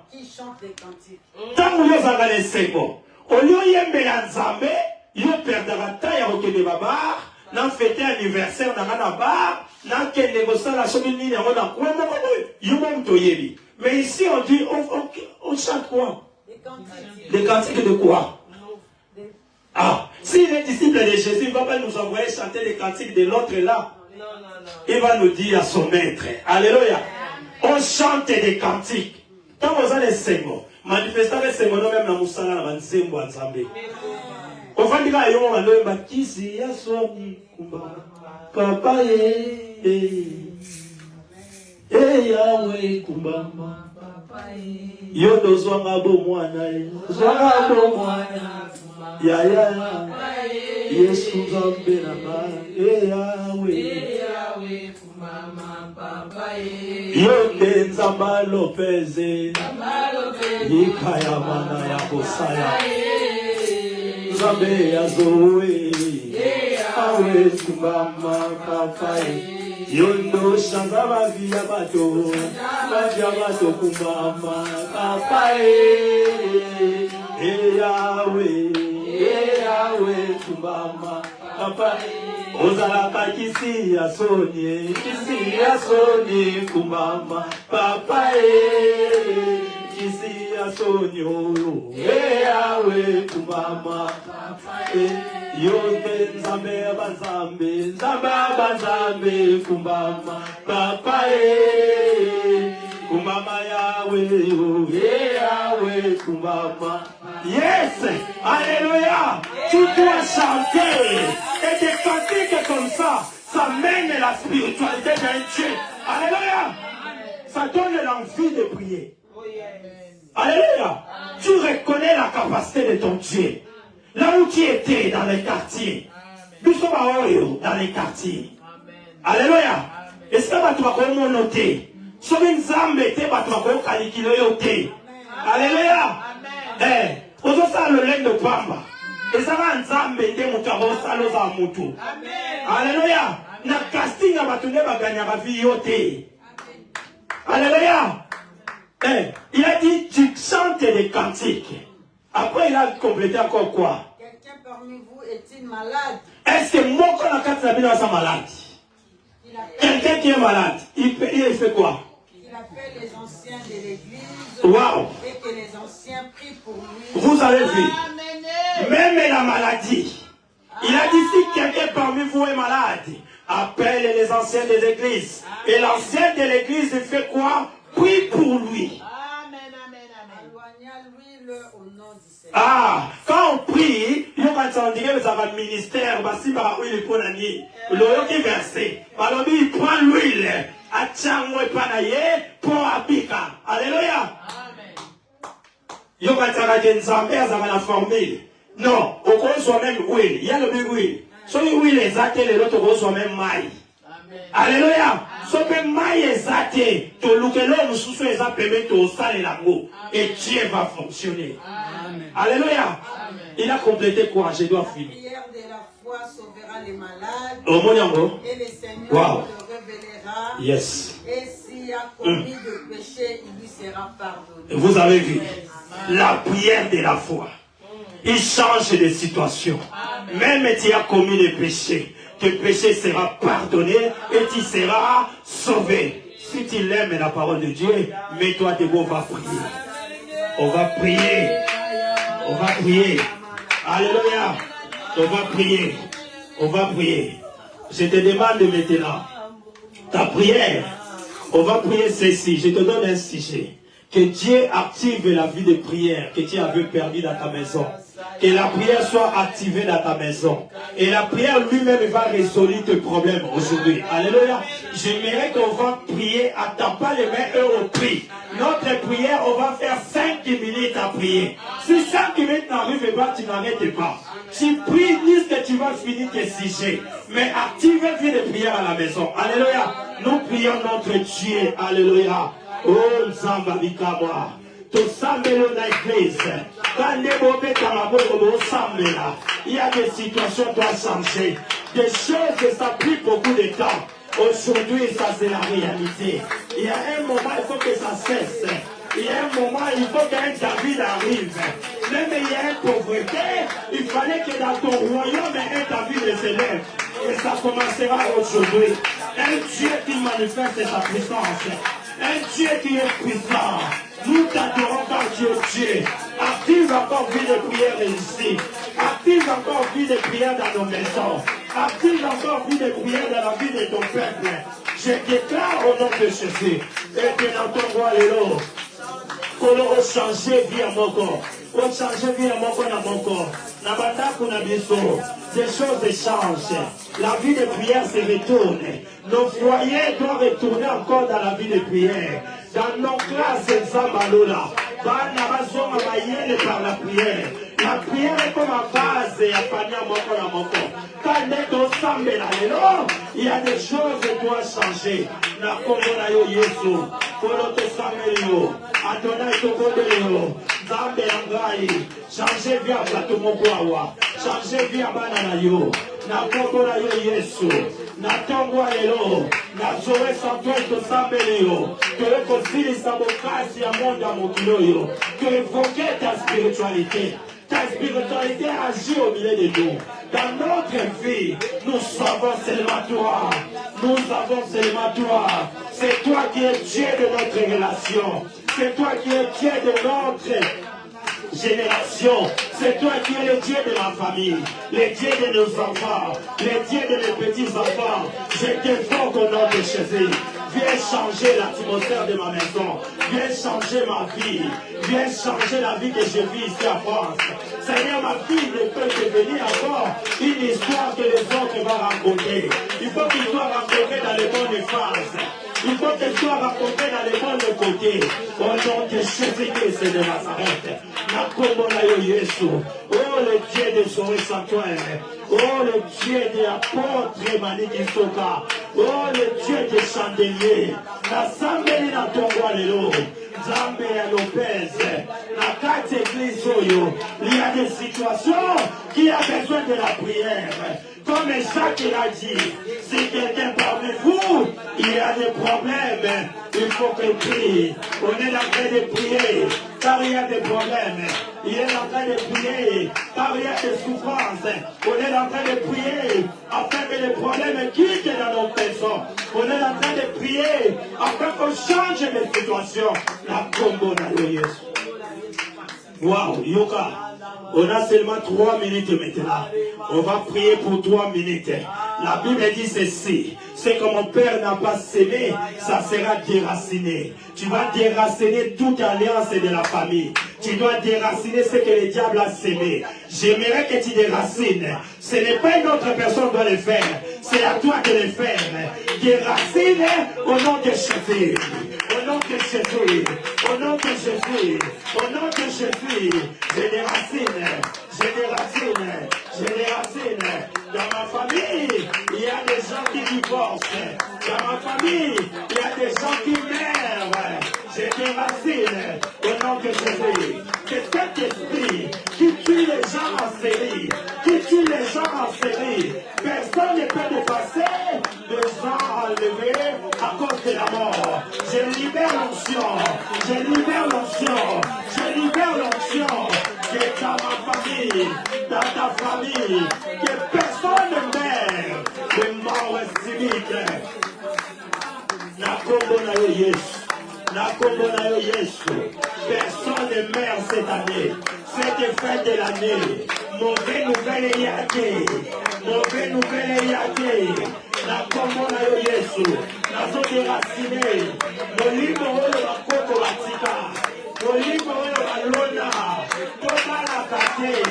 qui chante des cantiques. Tant que vous avez les secondes, au lieu de Nzambe, vous perdez la taille avec des babards, vous fêtez l'anniversaire dans la bar, vous négociez la chemin ligne, mais ici on dit, on chante quoi? Des cantiques de quoi? Ah, s'il est disciple de Jésus, il ne va pas nous envoyer chanter les cantiques de l'autre là. Il va nous dire à son maître. Alléluia. On chante des cantiques. Quand vous avez les singles, manifestez les singles, même dans Moussala, dans Nzembo, en Zambé. On va dire à Yon, on va dire, Kisi, Yaswami, Kumba, Papa, Eh Yahweh kumbama. Yodo zwanga bo mwana ye. Zwanga bo mwana. Ya ya. Yesu zambe na ba. Eh Yahweh kumbama papa ye. Yonde Nzamba Lopez. Yikaya mana ya kosaya. Zambe ya zoe. Yahweh kumbama papa ye. Yondo shanga vavia bato kumama papa Yahweh kumama papa ozalaka kisi ya soni kumama papa kisi ya soni Yahweh kumama Yonde Nzambe banzambe kumbama papa kumbama Yahweh kumbama. Yes, alléluia. Tu dois chanter et des cantiques comme ça mène la spiritualité d'un Dieu. Alléluia. Ça donne l'envie de prier. Alléluia. Tu reconnais la capacité de ton Dieu. Là où tu étais dans les quartiers, nous sommes dans les quartiers. Alléluia. Est-ce que tu vas noter? Si tu vas calculer. Alléluia. Vous avez le lait de Pamba. Et ça va ensemble de Mutu. Alléluia. Na casting à Batune Baganya Vioté. Alléluia. Il a dit tu chantes des cantiques. Après, il a complété encore quoi? Quelqu'un parmi vous est-il malade? Est-ce que mon corps a 4 habitants sont malades? Quelqu'un qui est malade, il fait quoi? Il appelle les anciens de l'église. Wow. Et que les anciens prient pour lui. Vous avez vu? Même la maladie. Il a dit si quelqu'un parmi vous est malade, appelle les anciens des églises. Et l'ancien de l'église fait quoi? Prie pour lui. Ah, quand on prie, il y a un ministère, il prend l'huile versé. Alors il prend l'huile, pour apika. Alléluia. Il y a la formule. Non, on reçoit même huile. Il y a le même huile. Si l'huile est zatée, l'autre reçoit même maille. Alléluia. Si même maille est zatée, tu l'homme sous les appels, tu sales l'amour. Et Dieu va fonctionner. Alléluia. Il a complété quoi? Je dois finir. La prière de la foi sauvera les malades. Oh, mon yango. Et le Seigneur le révélera. Yes. Et s'il a commis de péché, il lui sera pardonné. Vous avez vu la prière de la foi. Il change de situation. Même si tu as commis des péchés, tes péchés seront pardonnés et tu seras sauvé. Si tu l'aimes la parole de Dieu, mets-toi debout, on va prier. On va prier. On va prier. Alléluia. On va prier. On va prier. Je te demande maintenant ta prière. On va prier ceci. Je te donne un sujet. Que Dieu active la vie de prière que tu avais perdu dans ta maison. Que la prière soit activée dans ta maison. Et la prière lui-même va résoudre tes problèmes aujourd'hui. Alléluia. J'aimerais qu'on va prier. Attends pas les mains, eux on prie. Notre prière, on va faire 5 minutes à prier. Si 5 minutes n'arrivent pas, tu n'arrêtes pas. Tu pries, dis que tu vas finir tes sujets. Mais active une vie de prière à la maison. Alléluia. Nous prions notre Dieu. Alléluia. Oh, Nzamba Bikabwa. Tu sambelo na église. Il y a des situations qui doivent changer. Des choses que ça a pris beaucoup de temps. Aujourd'hui, ça c'est la réalité. Il y a un moment, il faut que ça cesse. Il y a un moment, il faut qu'un David arrive. Même il y a une pauvreté, il fallait que dans ton royaume, un David se lève. Et ça commencera aujourd'hui. Un Dieu qui manifeste sa puissance. Un Dieu qui est puissant. Nous t'adorons par Dieu. Active encore vie de prière ici. Active encore vie de prière dans nos maisons. Active encore vie de prière dans la vie de ton peuple. Je déclare au nom de Jésus. Et que dans ton roi, Kolo changer vie à mon corps. On changer vie à mon corps dans mon corps. Ces choses changent. La vie de prière se retourne. Nos foyers doivent retourner encore dans la vie de prière. Dans nos classes, Zambalola, par la prière. La prière est comme la base à Pania Moko. Quand il y a des choses qui doivent changer. La Komona yo Yesu, Koloto Samelio, Adonai Tokodeo, Zambe Angai, changer via Plato Mokoawa, changer via Bananayo, na Komona yo Yesu, na Tongwa Elo, na Zoé Santo Samelio, que le concile Sabokasi à monde à Mokiloyo, que évoquer ta spiritualité. Ta spiritualité agit au milieu de nous. Dans notre vie, nous savons seulement toi. Nous avons seulement toi. C'est toi qui es Dieu de notre relation. C'est toi qui es Dieu de notre génération. C'est toi qui es le Dieu de ma famille, le Dieu de nos enfants, le Dieu de mes petits-enfants. Je t'invoque au nom de Jésus. Viens changer l'atmosphère de ma maison. Viens changer ma vie. Viens changer la vie que je vis ici en France. Seigneur, ma vie ne peut devenir encore une histoire que les autres vont raconter. Il faut qu'il soit raconté dans les bonnes phases. Il faut qu'il soit raconté dans les bons côtés. Au nom de Jésus-Christ de Nazareth. Oh, le Dieu de Zoé Sanctuaire. Oh, le Dieu de l'apôtre Maniki Soka. Oh, le Dieu des chandeliers. La Sambeli na Tongwa Lelo. Zambe à Lopez. La carte église Oyo. Il y a des situations qui ont besoin de la prière. Comme Jacques l'a dit, si quelqu'un parmi vous, il y a des problèmes, il faut qu'il prie. On est en train de prier, car il y a des problèmes. Il est en train de prier, car il y a des souffrances. On est en train de prier, afin que les problèmes quittent dans nos maisons. On est en train de prier, afin qu'on change les situations. La combo d'Aloyes. Waouh, Yoka. On a seulement 3 minutes maintenant. On va prier pour 3 minutes. La Bible dit ceci. C'est que mon père n'a pas sémé, ça sera déraciné. Tu vas déraciner toute alliance de la famille. Tu dois déraciner ce que le diable a sémé. J'aimerais que tu déracines. Ce n'est pas une autre personne qui doit le faire. C'est à toi de le faire. Déracine au nom de Jésus. Au nom de Jésus. Au nom de Jésus. Au nom de Jésus. Je déracine. Je déracine. Je déracine. Dans ma famille, il y a des gens qui divorcent. Dans ma famille, il y a des gens qui meurent. Je déracine au nom de Jésus. C'est cet esprit qui tue les gens en série. Qui tue les gens en série. Personne ne peut dépasser les gens enlevés à cause de la mort. Je libère l'onction. Je libère l'onction. Je libère l'onction. Que dans ma famille, dans ta famille, que personne ne meurt de mort civique. Personne ne meurt cette année. Cette fête de l'année. Mauvaise nouvelle y a été. Mauvaise nouvelle y a été. La commune à Yesu. La zone déracinée. Le livre de la côte Latika. Le livre de la Lona. Comment la cassée.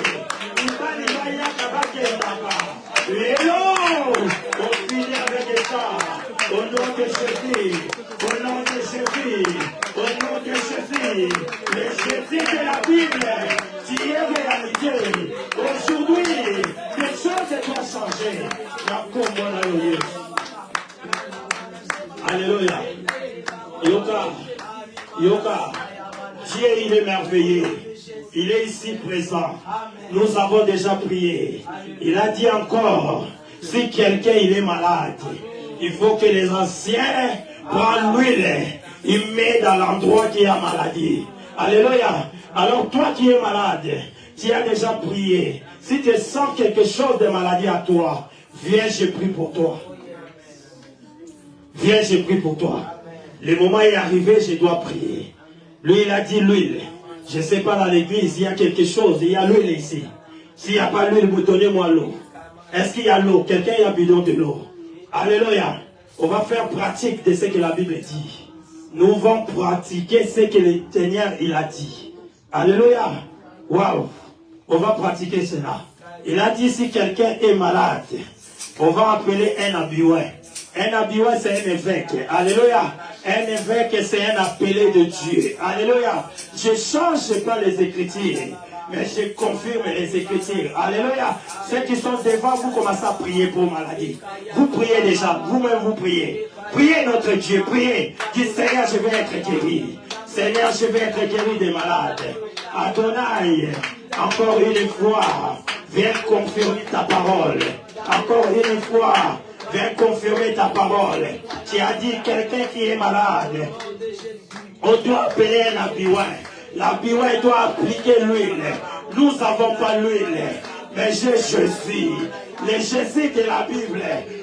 Il va y avoir un Léo. On finit avec ça. Au nom de Jésus. Au nom de Jésus. Au nom de Jésus. Le Jésus de la Bible. Tu es réalité. Aujourd'hui, les choses doivent changer. La commune Alléluia. Yoka. Yoka. Dieu, il est merveilleux. Il est ici présent. Nous avons déjà prié. Il a dit encore, si quelqu'un il est malade, il faut que les anciens prennent l'huile. Il met dans l'endroit qui a maladie. Alléluia. Alors toi qui es malade, tu as déjà prié. Si tu sens quelque chose de maladie à toi, viens, je prie pour toi. Viens, je prie pour toi. Le moment est arrivé, je dois prier. Lui, il a dit l'huile. Je ne sais pas dans l'église, il y a quelque chose, il y a l'huile ici. S'il n'y a pas l'huile, vous donnez-moi l'eau. Est-ce qu'il y a l'eau? Quelqu'un a bidon de l'eau? Alléluia. On va faire pratique de ce que la Bible dit. nous vont pratiquer ce que le Seigneur il a dit. Alléluia. Waouh. On va pratiquer cela. Il a dit si quelqu'un est malade, on va appeler un abiouin. Un abiouin, c'est un évêque. Alléluia. Un évêque, c'est un appelé de Dieu. Alléluia. Je ne change pas les Écritures, mais je confirme les Écritures. Alléluia. Ceux qui sont devant vous, commencez à prier pour maladie. Vous priez déjà. Vous-même, vous priez. Priez notre Dieu. Priez. Dis Seigneur, je vais être guéri. Seigneur, je vais être guéri des malades. Adonai, encore une fois, viens confirmer ta parole. Encore une fois, viens confirmer ta parole. Tu as dit quelqu'un qui est malade, on doit appeler un abiouin. L'abiouin doit appliquer l'huile. Nous n'avons pas l'huile, mais j'ai Jésus. Le Jésus de la Bible,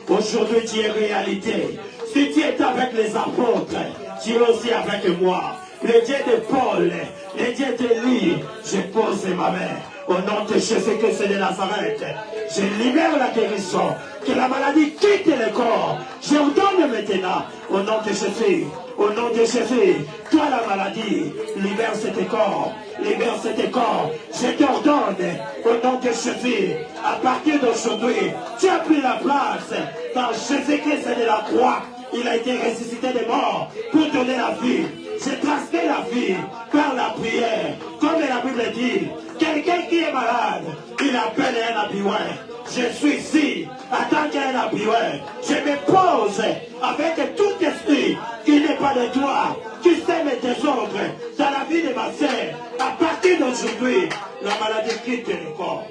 aujourd'hui tu es réalité. Si tu es avec les apôtres, tu es aussi avec moi. Le Dieu de Paul, le Dieu de lui, je pose ma main. Au nom de Jésus-Christ de Nazareth, je libère la guérison. Que la maladie quitte le corps. Je vous donne maintenant, au nom de Jésus, au nom de Jésus, toi la maladie, libère cet corps. Libère cet corps. Je t'ordonne, au nom de Jésus, à partir d'aujourd'hui, tu as pris la place dans Jésus-Christ de la croix. Il a été ressuscité des morts pour donner la vie. J'ai transmis la vie par la prière. Comme la Bible dit, quelqu'un qui est malade, il appelle un abiouin. Je suis ici, en tant qu'un abiouin. Je me pose avec tout esprit qui n'est pas de toi, qui sème mes désordres dans la vie de ma sœur. À partir d'aujourd'hui, la maladie quitte le corps.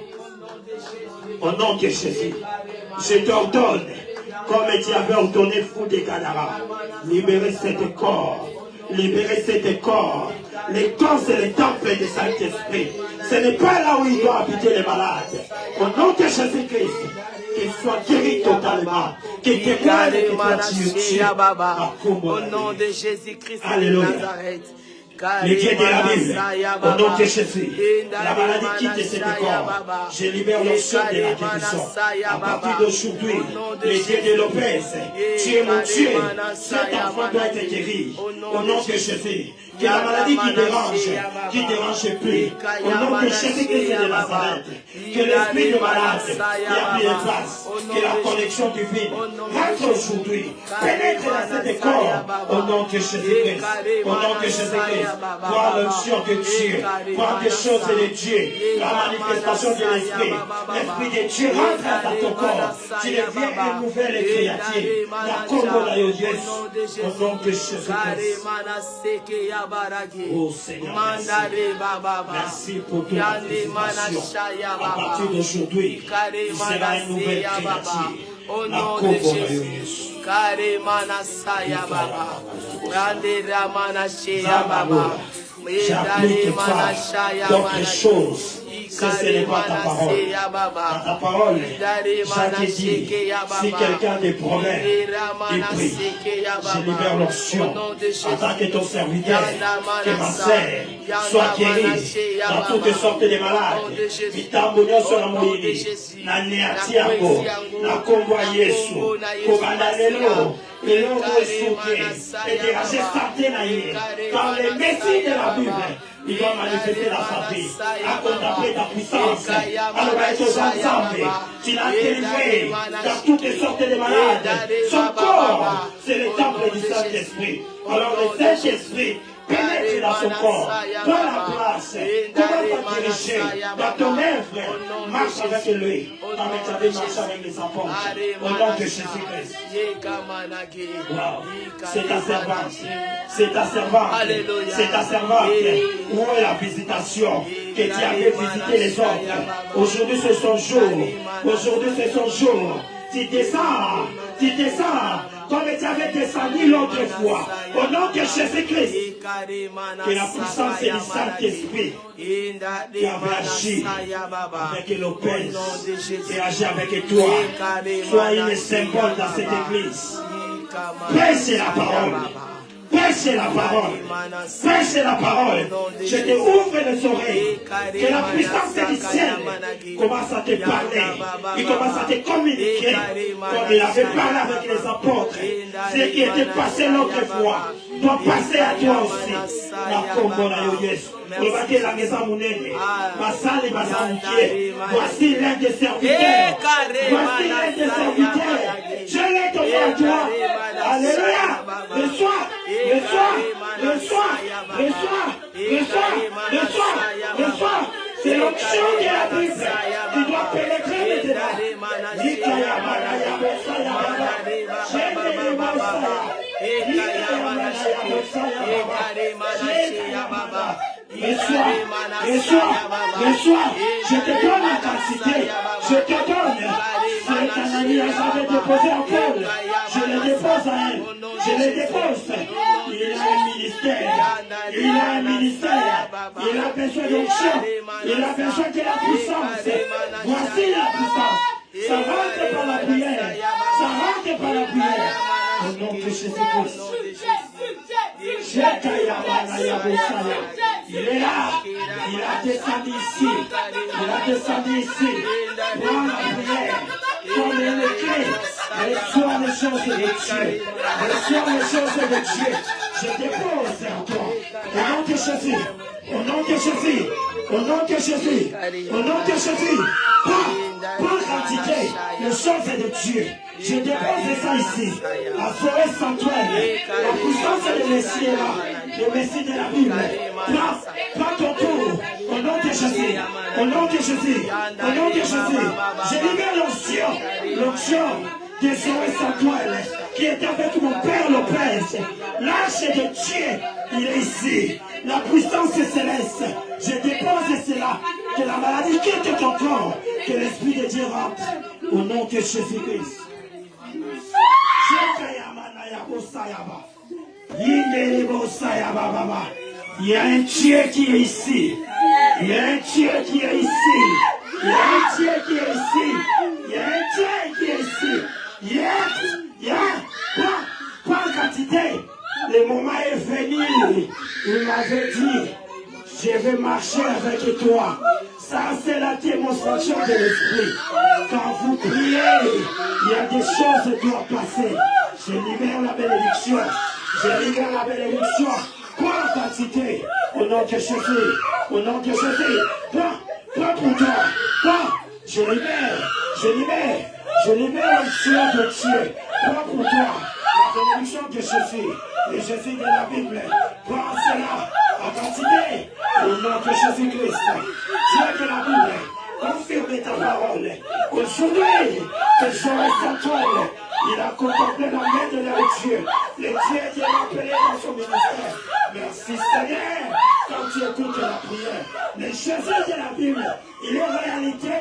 Au nom de Jésus, je t'ordonne, comme tu avais ordonné fou de Gadara, libérer cet corps. Libérer cet corps. Le corps, c'est le temple du Saint-Esprit. Ce n'est pas là où il doit habiter les malades. Au nom de Jésus-Christ, qu'il soit guéri totalement. Qu'il témoigne que tu es au nom de Jésus-Christ de Nazareth. Le Dieu de la Bible, au nom de Jésus, la maladie quitte cet corps. Je libère l'onction de la guérison. À partir d'aujourd'hui, le Dieu de Lopez, tu es mon Dieu. Cet enfant doit être guéri. Au nom de Jésus. Que la maladie qui dérange plus. Au nom de Jésus-Christ de Nazareth. Que l'esprit de malade qui a pris de place. Que la connexion divine rentre aujourd'hui. Pénètre dans cet corps. Au nom de Jésus-Christ. Au nom de Jésus-Christ. Voir l'onction de Dieu, voir des choses de Dieu, la manifestation de l'Esprit. L'Esprit de Dieu rentre dans ton corps. Tu deviens une nouvelle créature. La Congo la Dieu, au nom de Jésus-Christ. Oh Seigneur, merci pour toute la présentation. À partir d'aujourd'hui, tu seras une nouvelle créature. La Congo la Dieu. J'applique pas d'autres choses. Ce n'est pas ta parole. Dans ta parole, j'ai dit, si quelqu'un a des problèmes, il prie. Je libère l'option en tant que ton serviteur, que ma sœur soit guérie dans toutes sortes de malades. Vitambunya sur la moïdi, na neatiako, na kombo Yesu, kobanalelo. Et l'on doit soutenir et déranger santé naïe. Dans les messies de la Bible, il doit manifester dans sa vie, à contempler ta puissance. Alors, tous ensemble, tu l'as délivré dans toutes sortes de malades. Son corps, c'est le temple du Saint-Esprit. Alors, le Saint-Esprit pénètre dans son corps, prends la place, comment va diriger dans ton œuvre, marche avec lui, comme tu avais marché avec les enfants, au nom de Jésus-Christ. Wow. C'est ta servante, c'est ta servante, c'est ta servante. Où est la visitation que tu avais visité les autres? Aujourd'hui c'est son jour, aujourd'hui c'est son jour. Tu descends, comme tu avais descendu l'autre fois, au nom de Jésus-Christ. Que la puissance du Saint-Esprit qui avait agi avec Lopez, qui agit avec toi, soit une symbole dans cette église. Prêche la parole. Prêche la parole. Prêche la parole. Je te ouvre les oreilles. Que la puissance du ciel commence à te parler. Il commence à te communiquer. Comme il avait parlé avec les apôtres. Ce qui était passé l'autre fois doit passer à toi aussi. La Congo na Yesu. Regardez la maison mounene. Basali basandier. Voici l'un des serviteurs. Voici l'un des serviteurs. Je l'ai donné à toi. Alléluia. Reçois. C'est l'onction de la Bible qui doit pénétrer maintenant. Reçois. Je te donne la quantité. Je te donne. C'est Ananias avait déposé en Paul. Je le dépose à elle. Je le dépose. Il a un ministère. Il a un ministère. Il a besoin d'onction. Il a besoin de la puissance. Voici la puissance. Ça rentre par la prière. Ça rentre par la prière. Au nom de Jésus-Christ. Il est là. Il a descendu ici. Il a descendu ici. Prends la prière. Comme il écrit. Reçois les choses de Dieu. Reçois les choses de Dieu. Je dépose en toi. Au nom de Jésus. Au nom de Jésus. Au nom de Jésus. Au nom de Jésus. Prends quantité les choses de Dieu. Je dépose ça ici. La forêt sanctuaire. La puissance de Messie est là. Le Messie de la Bible. Prends ton tour. Au nom de Jésus. Au nom de Jésus. Au nom de Jésus. Je libère l'onction. L'onction des forêts sanctuaires qui est avec mon Père le Prince. L'âge de Dieu, il est ici. La puissance céleste. Je dépose cela. Que la maladie quitte ton corps. Que l'Esprit de Dieu rentre. Au nom de Jésus-Christ. Il y a un Dieu qui est ici. Il y a un Dieu qui est ici. Il y a un Dieu qui est ici. Il y a un Dieu qui est ici. Il y a pas quantité. Le moment est venu. Il m'avait dit, je vais marcher avec toi. Ça, c'est la démonstration de l'esprit. Quand vous priez, il y a des choses qui doivent passer. Je libère la bénédiction. Je libère la bénédiction. Prends quantité. Au nom de Jésus. Au nom de Jésus. Prends pour toi. Prends. Je libère l'onction de Dieu. Prends pour toi. La bénédiction de Jésus. Le Jésus de la Bible. Prends cela. En quantité. Au nom de Jésus-Christ. Dieu de la Bible. Confirme ta parole. Aujourd'hui, que je reste en toi. Il a contemplé la main de leur Dieu. Le Dieu qui est appelé dans son ministère. Merci Seigneur. Quand tu écoutes la prière, le Jésus de la Bible, il est réalité.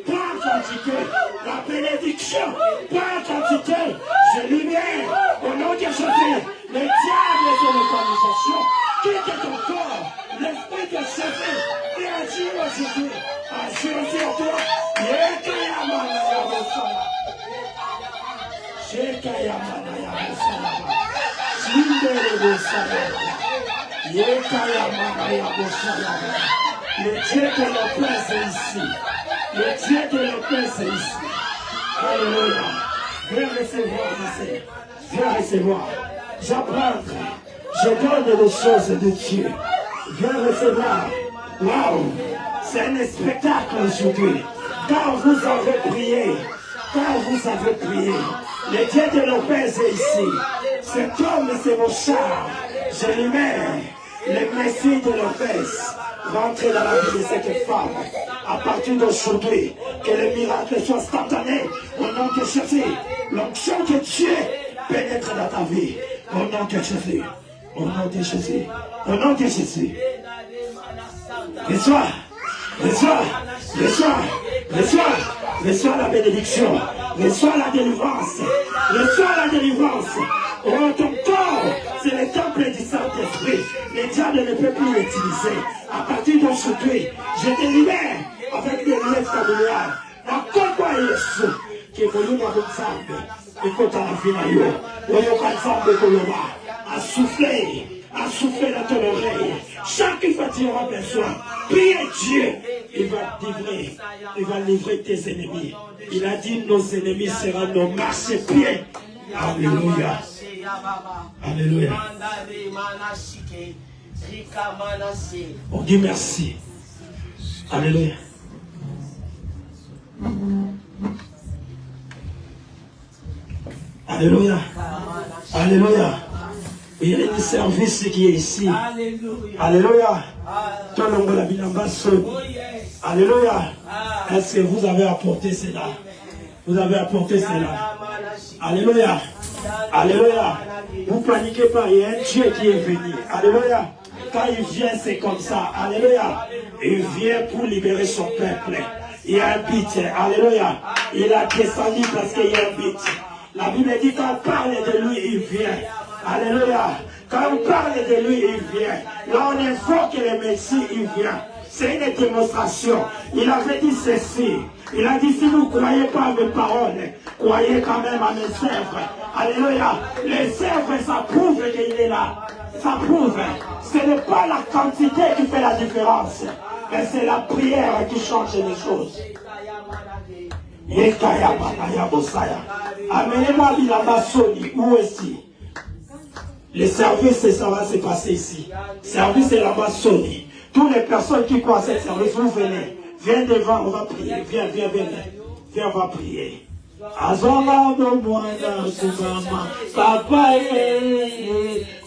Pas quantité. La bénédiction. Pas quantité. Je libère au nom de Jésus. Le diable de l'autorisation. Quitte ton corps. L'esprit de Jésus. Et agir aujourd'hui. Agir sur toi. Le Dieu de la paix est ici. Le Dieu de la paix est ici. Alléluia. Viens recevoir ici. Viens recevoir. J'apprends. Je donne les choses de Dieu. Viens recevoir. Waouh. C'est un spectacle aujourd'hui. Quand vous avez prié. Le Dieu de la paix est ici. Cet homme, c'est mon char. Je lui mets le Messie de la paix. Rentrez dans la vie de cette femme. À partir d'aujourd'hui, que le miracle soit instantané. Au nom de Jésus. L'onction de Dieu pénètre dans ta vie. Au nom de Jésus. Au nom de Jésus. Au nom de Jésus. Reçois la bénédiction. Reçois la délivrance. Oh, ton corps, c'est le temple du Saint-Esprit. Le diable ne peut plus l'utiliser. À partir d'aujourd'hui, je te libère avec des liens familiales. La Congo Yesu, qui est venu dans votre salle. Écoute à la vie, souffler dans ton oreille. Chaque fois que tu auras besoin, prie Dieu. Il va livrer tes ennemis. Il a dit nos ennemis seront nos marchepieds. Alléluia. Alléluia. On dit merci. Alléluia. Alléluia. Alléluia. Il y a un service qui est ici. Alléluia. Alléluia. Est-ce que vous avez apporté cela? Vous avez apporté cela. Alléluia. Alléluia. Vous paniquez pas. Il y a un Dieu qui est venu. Alléluia. Quand il vient, c'est comme ça. Alléluia. Il vient pour libérer son peuple. Il y a un but. Alléluia. Il a descendu parce qu'il y a un but. La Bible dit quand on parle de lui, il vient. Alléluia. Quand on parle de lui, il vient. Là, on invoque le Messie, il vient. C'est une démonstration. Il avait dit ceci. Il a dit, si vous ne croyez pas à mes paroles, croyez quand même à mes sèvres. Alléluia. Les sèvres, ça prouve qu'il est là. Ça prouve. Ce n'est pas la quantité qui fait la différence, mais c'est la prière qui change les choses. Amenez-moi Bilamba Soni, où est-il? Le service, ça va se passer ici. Service est là-bas Soni. Toutes les personnes qui croient à ce service, vous venez. Viens devant, on va prier. Viens, viens, viens. Viens, on va prier. Azoma no mwana kumama papa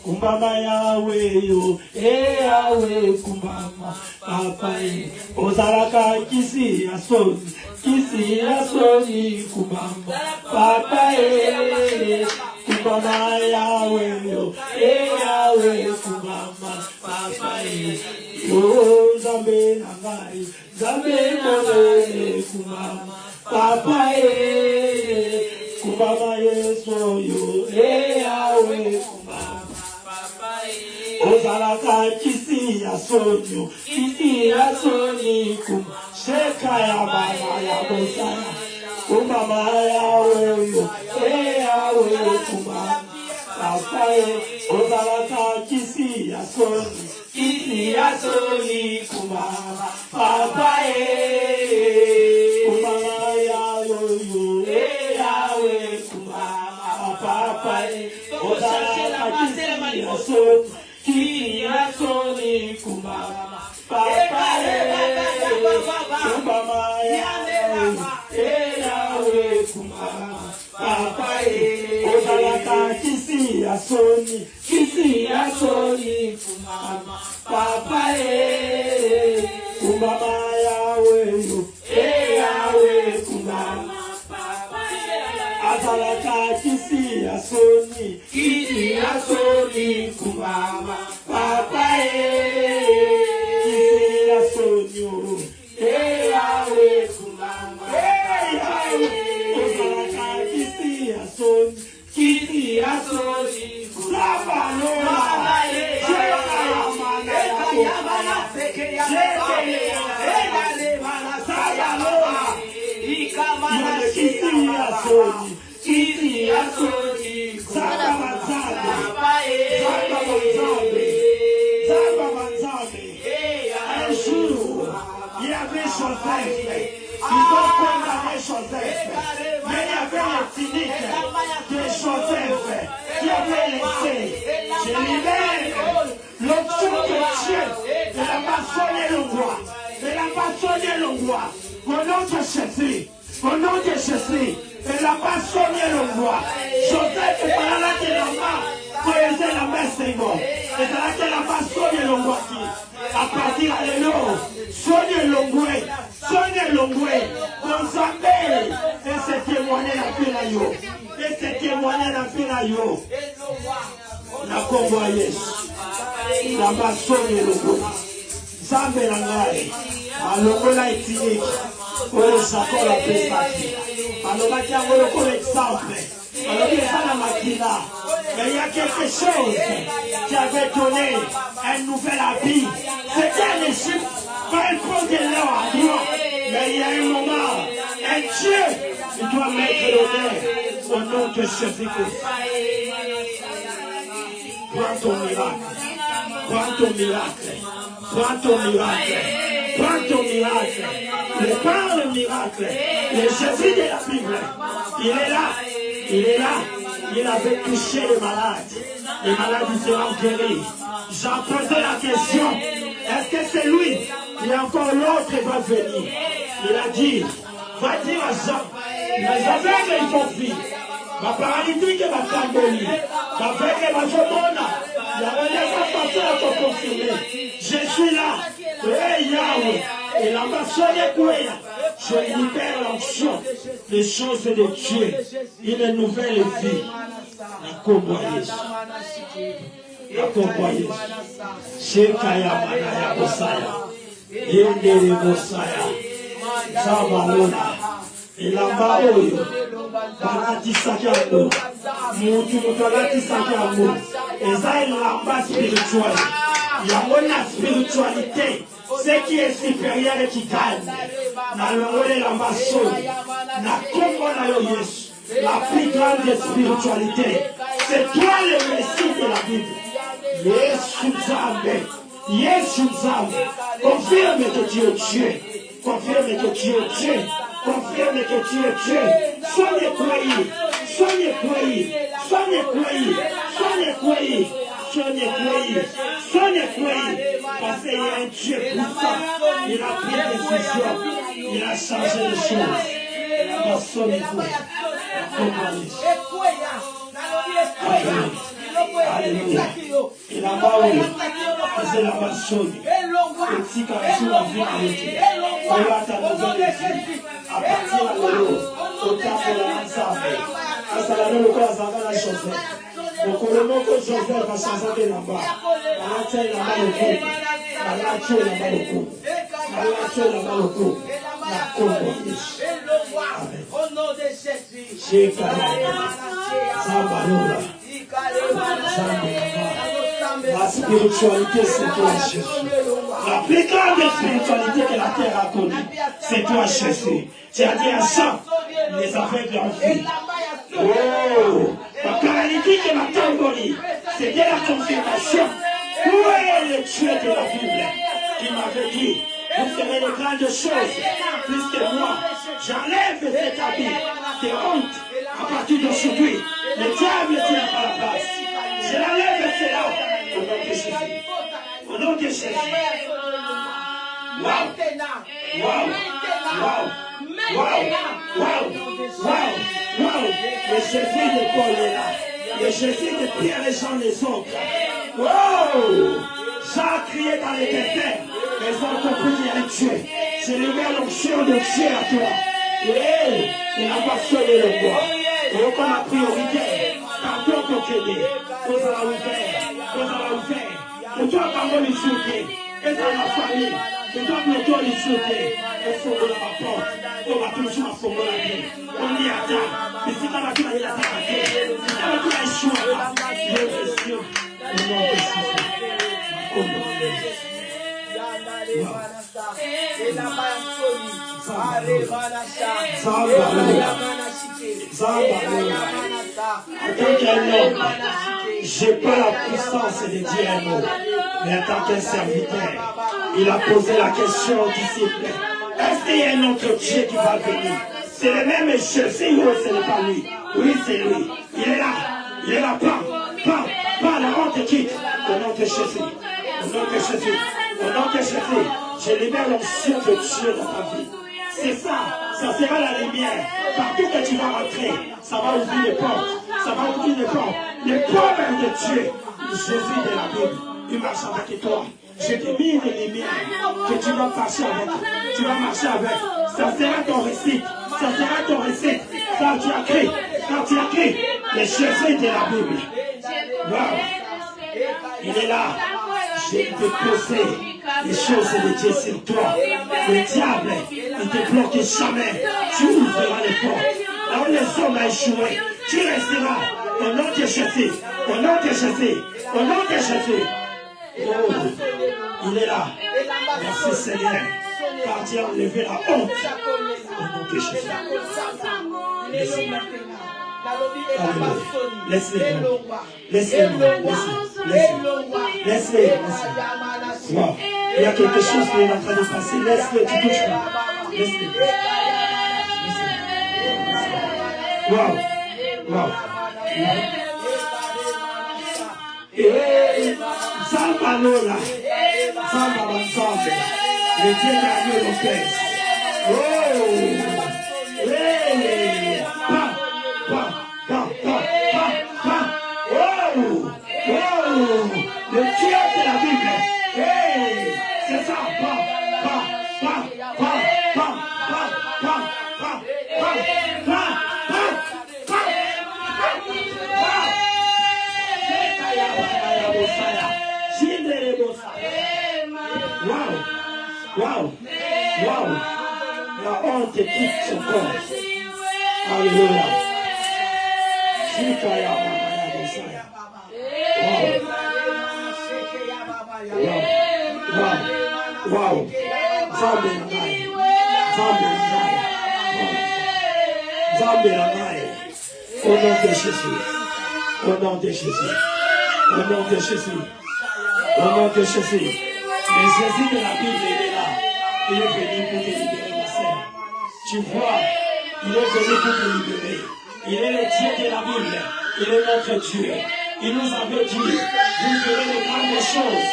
kumama yawe yo yawe kumama papa ozaraka kisi asoni kumama papa kumama yawe yo yawe kumama papa yo zambe nangai zambe nangai kumama Papa kumama Yesu yo yawe kumama Papa ozalaka kisi ya soni kum sheka ya baba ya bosaya kumama yawe yo yawe kumama Papa ozalaka kisi ya soni kumama Papa kumama Au nom de Jésus, elle n'a pas sonné le roi. Joseph est pas là qui est là-bas. Pour aider la messe Seigneur. Et c'est là qu'elle n'a pas sonné le roi. À partir de là, sonné le roi. Sonné le roi. Dans sa mère. Et c'est témoigné la pénayo. Et c'est témoigné la pénayo. La convoyeuse. Là-bas sonné le roi. Zambe la ngai. Alors là est unique. Pour les accords la prestatie. Alors là, il y a un exemple. Alors il y a la maquina. Mais il y a quelque chose qui avait donné un nouvel habit. C'était un Égypte. Quand il prend de l'or à droit. Mais il y a un moment, un Dieu, il doit mettre l'honneur au nom de Jésus-Christ. Prends ton miracle. Prends ton miracle. Prends ton miracle. Prends ton miracle. Prends le miracle. Le Jésus de la Bible. Il est là. Il est là. Il avait touché les malades. Les malades seront guéris. J'en posais la question. Est-ce que c'est lui? Il y a encore l'autre qui va venir. Il a dit, va dire à Jean, les aveugles ils vont vivre. Ma paralytique va tamboli. Ma veille va jomona. La relève va passer à te confirmer. Je suis là. Hey Yahweh. Et la maçonnerie couée. Je libère l'onction des choses de Dieu. Une nouvelle vie. La comboyeuse. La comboyeuse. Shekaya manaya bosaya. Yendere bosaya. Zabalona. Elamba oyo. Balatisaki yango. Mutu balatisaki yango. Eza elamba spirituel. Yango na spiritualité. Ce qui est supérieur et qui gagne. Na longole elamba soni. Na kombo na yo Yesu. La plus grande spiritualité. C'est toi le Messie de la Bible. Yesu Nzambe. Yesu Nzambe. Confirme que tu es Dieu. Confirme que tu es Dieu. Confirme que tu es Dieu. Soyez croyés. Soyez croyés. Soyez croyés. Soyez croyés. Soyez croyés. Soyez croyés. Parce qu'il y a un Dieu puissant. Il a pris des décisions. Il a changé les choses. Il a sonné vous. Alléluia. Il a baoui. C'est la maçonnerie. Et si quand tu as vu avec lui, on va t'annoncer à partir de l'eau, au temps de la Nzambe. À Salano, le corps à la Joseph. Donc, le nom que Joseph va changer là-bas. On va tirer là-bas le coup. On va tirer là-bas le coup. On va tirer là-bas le coup. La comboyeuse. Amen. Au nom de Jésus. Shekaya. Zambalora. La spiritualité, c'est toi, Jésus. La plus grande spiritualité que la terre a connue, c'est toi, Jésus. Tu as dit à Jean, les aveugles en vie. Oh, la paralytique et la tamboli, c'était la confirmation. Où est le Dieu de la Bible qui m'avait dit, vous ferez de grandes choses, puisque moi, j'enlève cet habit de honte à partir d'aujourd'hui. Le diable tient à la place. Je l'enlève cela au nom de Jésus. Au nom de Jésus. Waouh. Waouh. Waouh. Waouh. Waouh. Waouh. Le Jésus de Paul est là. Le Jésus de Pierre et Jean les autres. Wow. Jean a crié dans les déserts. Ils ont compris qu'il y a un Dieu. C'est le même l'onction de Dieu à toi. Et il n'a pas sonné le bois. Et comme la priorité, partout pour t'aider. Vous allez ouvrir. Et toi, comment les souhaiter. Et dans la famille. Et toi, bientôt les souhaiter. Et il faut que la porte. On va toujours à fond de la vie. On y attend. Mais si tu as la vie, il a attaqué. Si tu as la vie, il a échoué. Il est précieux. Au nom de Jésus. En tant qu'un homme, je n'ai pas la puissance de dire un mot, mais en tant qu'un serviteur, il a posé la question aux disciples. Est-ce qu'il y a un autre Dieu qui va venir? C'est le même Jésus ou ce n'est pas lui? Oui, c'est lui. Il est là. Il est là. Pas la honte quitte. Au nom de Jésus. Au nom de Jésus. Au nom de Jésus. Je libère l'onction de Dieu dans ta vie. C'est ça. Ça sera la lumière. Partout que tu vas rentrer, ça va ouvrir les portes. Ça va ouvrir les portes. Les promesses de Dieu. Jésus de la Bible. Il marche avec toi. Je te mis une lumière que tu vas marcher avec. Tu vas marcher avec. Ça sera ton récit. Ça sera ton récit. Quand tu as crié. Quand tu as crié. Le Jésus de la Bible. Wow. Il est là. Je vais te poser les choses de Dieu sur toi. Le diable, il te bloque jamais. Tu ouvriras les portes. Là où les hommes ont échoué, tu resteras. Au nom de Jésus. Au nom de Jésus. Au nom de Jésus. Oh, il est là. Merci Seigneur. Car tu as enlevé la honte. Au nom de Jésus. Laisse-les. Laisse-les. Laisse-les. Laisse-les. Wow. Il y a quelque chose qui est en train de passer. Laisse-le, tu touches pas. Laisse-le. Wow. Et Samba Lola, Samba Ensemble, le Dieu de Lopez. Oh, le Dieu de la Bible. C'est ça. Wow. La honte quitte son corps. Alléluia. Wow. Zambelanai. Au nom de Jésus. Au nom de Jésus. Le Jésus de la Bible, il est là. Il est venu pour te libérer, ma sœur. Tu vois, il est venu pour te libérer. Il est le Dieu de la Bible. Il est notre Dieu. Il nous avait dit, vous ferez de grandes choses.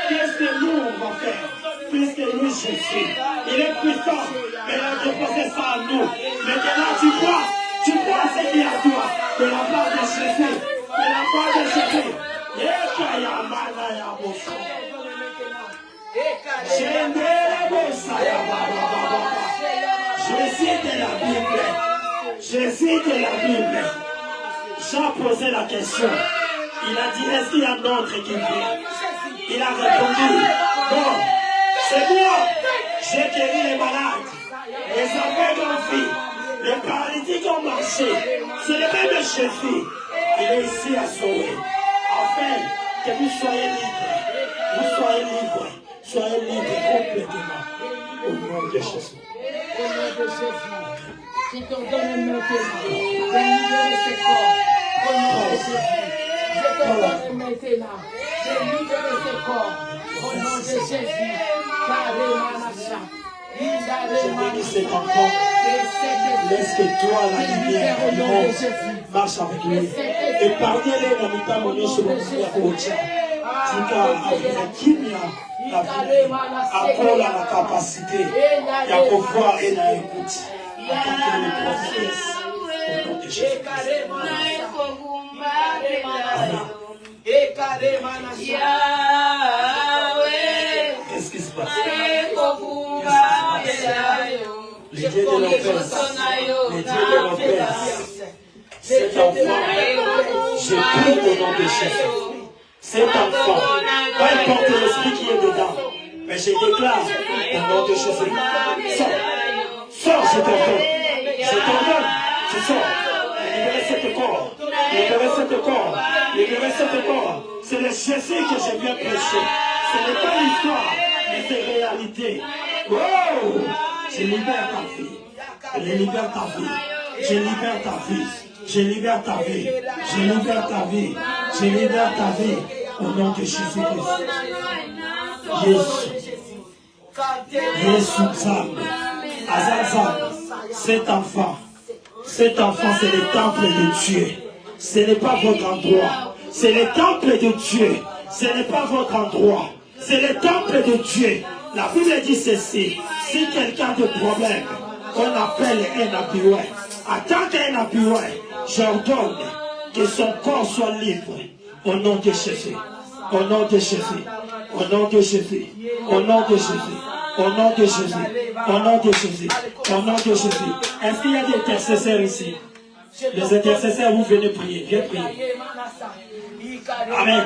Qu'est-ce que nous, on va faire? Puisque nous, Jésus, il est puissant. Mais il a déposé ça à nous. Maintenant, tu crois ce qui est à toi. De la part de Jésus. Jésus de la Bible. Jean posait la question. Il a dit, est-ce qu'il y a un autre qui vient? Il a répondu, non, c'est moi. J'ai guéri les malades, les aveugles ont vu, les paralytiques ont marché. C'est le même Jésus. Il est ici à sauver. Afin que vous soyez libres. Soyez libres complètement. Au nom de Jésus. Au nom de Jésus. Je t'ordonne maintenant de libérer ce corps. Au nom de Jésus. Je t'ordonne maintenant de libérer ce corps. Au nom de Jésus. Je bénis cet enfant. Laisse que toi, la lumière du monde, marche avec lui. Épargnez-les dans le temps monnaie sur le monde. Tika avec kimia la vie, apprendre la capacité de pouvoir et d'écoute. En tant que les prophètes, au nom de Jésus. Qu'est-ce qui se passe? Les dieux de l'enfer, cet enfant, je prie au nom de Jésus. Cet enfant, peu importe l'esprit qui est dedans, mais je déclare au nom de Jésus, sors, je t'ordonne, tu sors, libérez cet corps, c'est le Jésus que je viens prêcher, ce n'est pas l'histoire, mais c'est réalité. Oh, je libère ta vie, je libère ta vie, au nom de Jésus-Christ. Jésus, cet enfant, c'est le temple de Dieu. Ce n'est pas votre endroit. C'est le temple de Dieu. Ce n'est pas votre endroit. C'est le temple de Dieu. La Bible dit ceci. Si quelqu'un a des problèmes, on appelle un appui. Attends qu'un appui, j'ordonne que son corps soit libre. Au nom de Jésus. Au nom de Jésus. Au nom de Jésus. Au nom de Jésus. Au nom de Jésus. Au nom de Jésus. Au nom de Jésus. Est-ce qu'il y a des intercesseurs ici? Les intercesseurs, vous venez prier. Viens prier. Amen.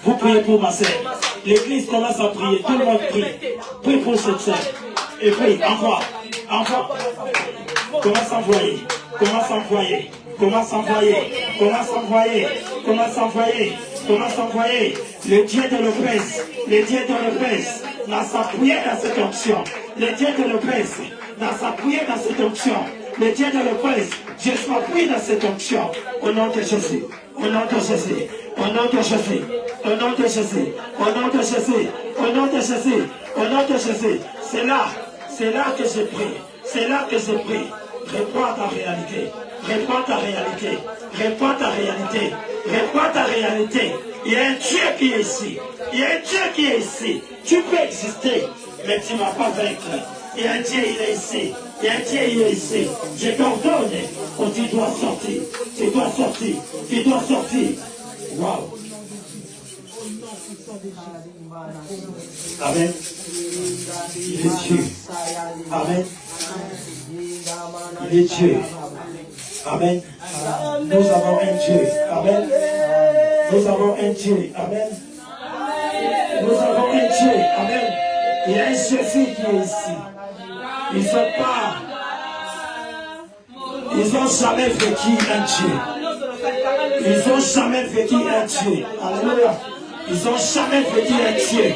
Vous priez pour ma sœur. L'église commence à prier. Tout le monde prie. Prie pour cette sœur. Et prie. Envoie. Commence à envoyer. Le Dieu de Lopez n'a s'appuyé dans cette onction. Le Dieu de Lopez n'a Je sois pris dans cette onction. Au nom de Jésus. Au nom de Jésus. Au nom de Jésus. Au nom de Jésus. Au nom de Jésus. Au nom de Jésus. Au nom de Jésus. C'est là que je prie. C'est là que je prie. Réponds ta réalité. Réponds ta réalité. Réponds ta réalité. Réponds ta réalité. Il y a un Dieu qui est ici. Il y a un Dieu qui est ici. Tu peux exister, mais tu ne m'as pas vaincu. Il y a un Dieu, il est ici. Il y a un Dieu, il est ici. Je t'ordonne. Oh, tu dois sortir. Tu dois sortir. Tu dois sortir. Waouh. Amen. Il est Dieu. Amen. Il est Dieu. Amen. Nous avons un Dieu. Amen. Nous avons un Dieu. Amen. Nous avons un Dieu. Amen. Il y a un Jésus qui est ici. Ils n'ont jamais vécu un Dieu. Ils n'ont jamais vécu un Dieu. Alléluia. Ils n'ont jamais vécu un Dieu.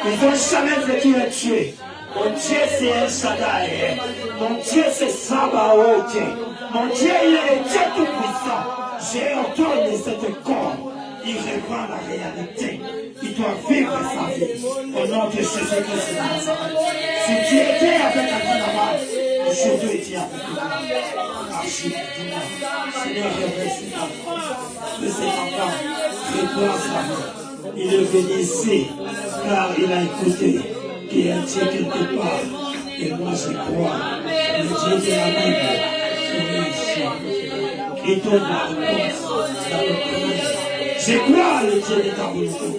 Ils n'ont jamais vécu un Dieu. Mon Dieu, c'est un Shaddai. Mon Dieu, c'est Sabaoth. Mon Dieu, il est le Dieu tout-puissant. J'ai ordonné cette corps. Il reprend la réalité. Il doit vivre sa vie. Au nom de Jésus-Christ. Si tu étais avec Adinama, aujourd'hui tu es avec toi. Seigneur, remercie de cet enfant. Reprends sa vie. Il est venu ici car il a écouté qu'il y a un Dieu quelque part. Et moi je crois. Le Dieu de la Bible, il est ici. Il donne la réponse dans le prière. Je crois le Dieu de Taboulou.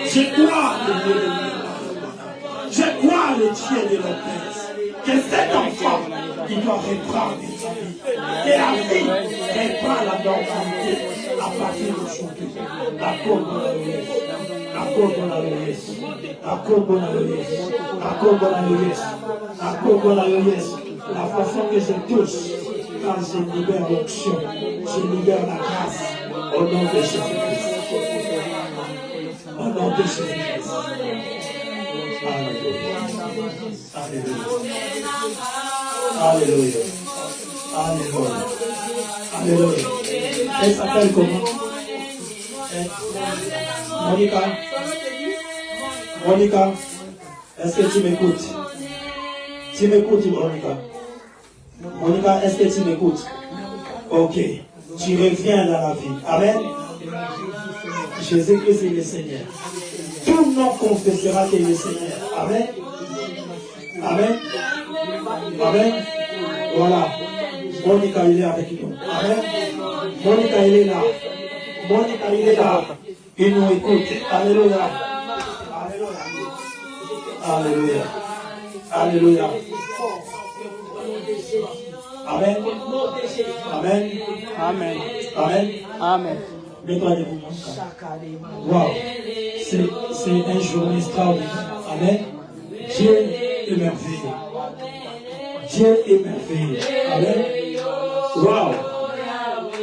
Je crois le Dieu de l'Église. Je crois le Dieu de l'Opès. Que cet enfant, il doit reprendre sa vie. Que la vie reprend la normalité à partir d'aujourd'hui. La courbe de la Loyes. La courbe de la Loyes. La courbe de la Loyes. La courbe de la Loyes. La courbe de la Loyes. La façon que je touche, quand je libère l'onction, je libère la grâce. Au nom de Jésus-Christ. Au nom de Jésus-Christ. Alléluia. Alléluia. Alléluia. Alléluia. Elle s'appelle comment? Monica. Monica, est-ce que tu m'écoutes? Tu m'écoutes, Monica? Monica, est-ce que tu m'écoutes? Ok. Tu reviens dans la vie. Amen. Jésus-Christ est le Seigneur. Tout le monde confessera qu'il est le Seigneur. Amen. Amen. Amen. Voilà. Monica, il est avec nous. Amen. Monica, il est là. Monica, il est là. Il nous écoute. Alléluia. Alléluia. Alléluia. Amen. Amen. Amen. Amen. Amen. Nettoyez-vous. Wow. C'est un jour extraordinaire. Amen. Dieu est merveilleux. Dieu est merveilleux. Amen. Wow.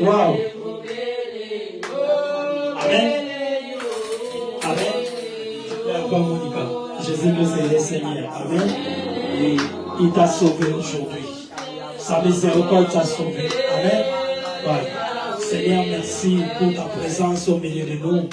Wow. Amen. Amen. Père Monica, Jésus que c'est le Seigneur. Amen. Et il t'a sauvé aujourd'hui. Sa miséricorde t'a sauvé. Amen. Ouais. Seigneur, merci pour ta présence au milieu de nous.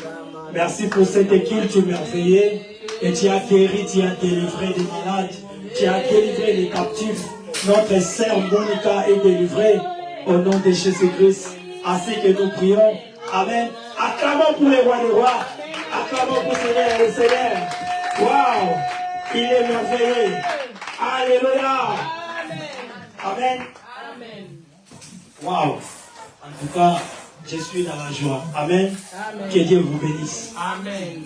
Merci pour cette équipe, tu merveilleux. Et tu as guéri, tu as délivré des malades. Tu as délivré les captifs. Notre sœur Monica est délivrée au nom de Jésus-Christ. Ainsi que nous prions. Amen. Acclamons pour les rois des rois. Acclamons pour Seigneur et le Seigneur. Waouh. Il est merveilleux. Alléluia. Amen. Waouh. En tout cas, je suis dans la joie. Amen. Amen. Que Dieu vous bénisse. Amen.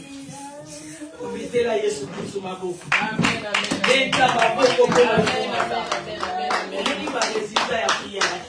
Amen.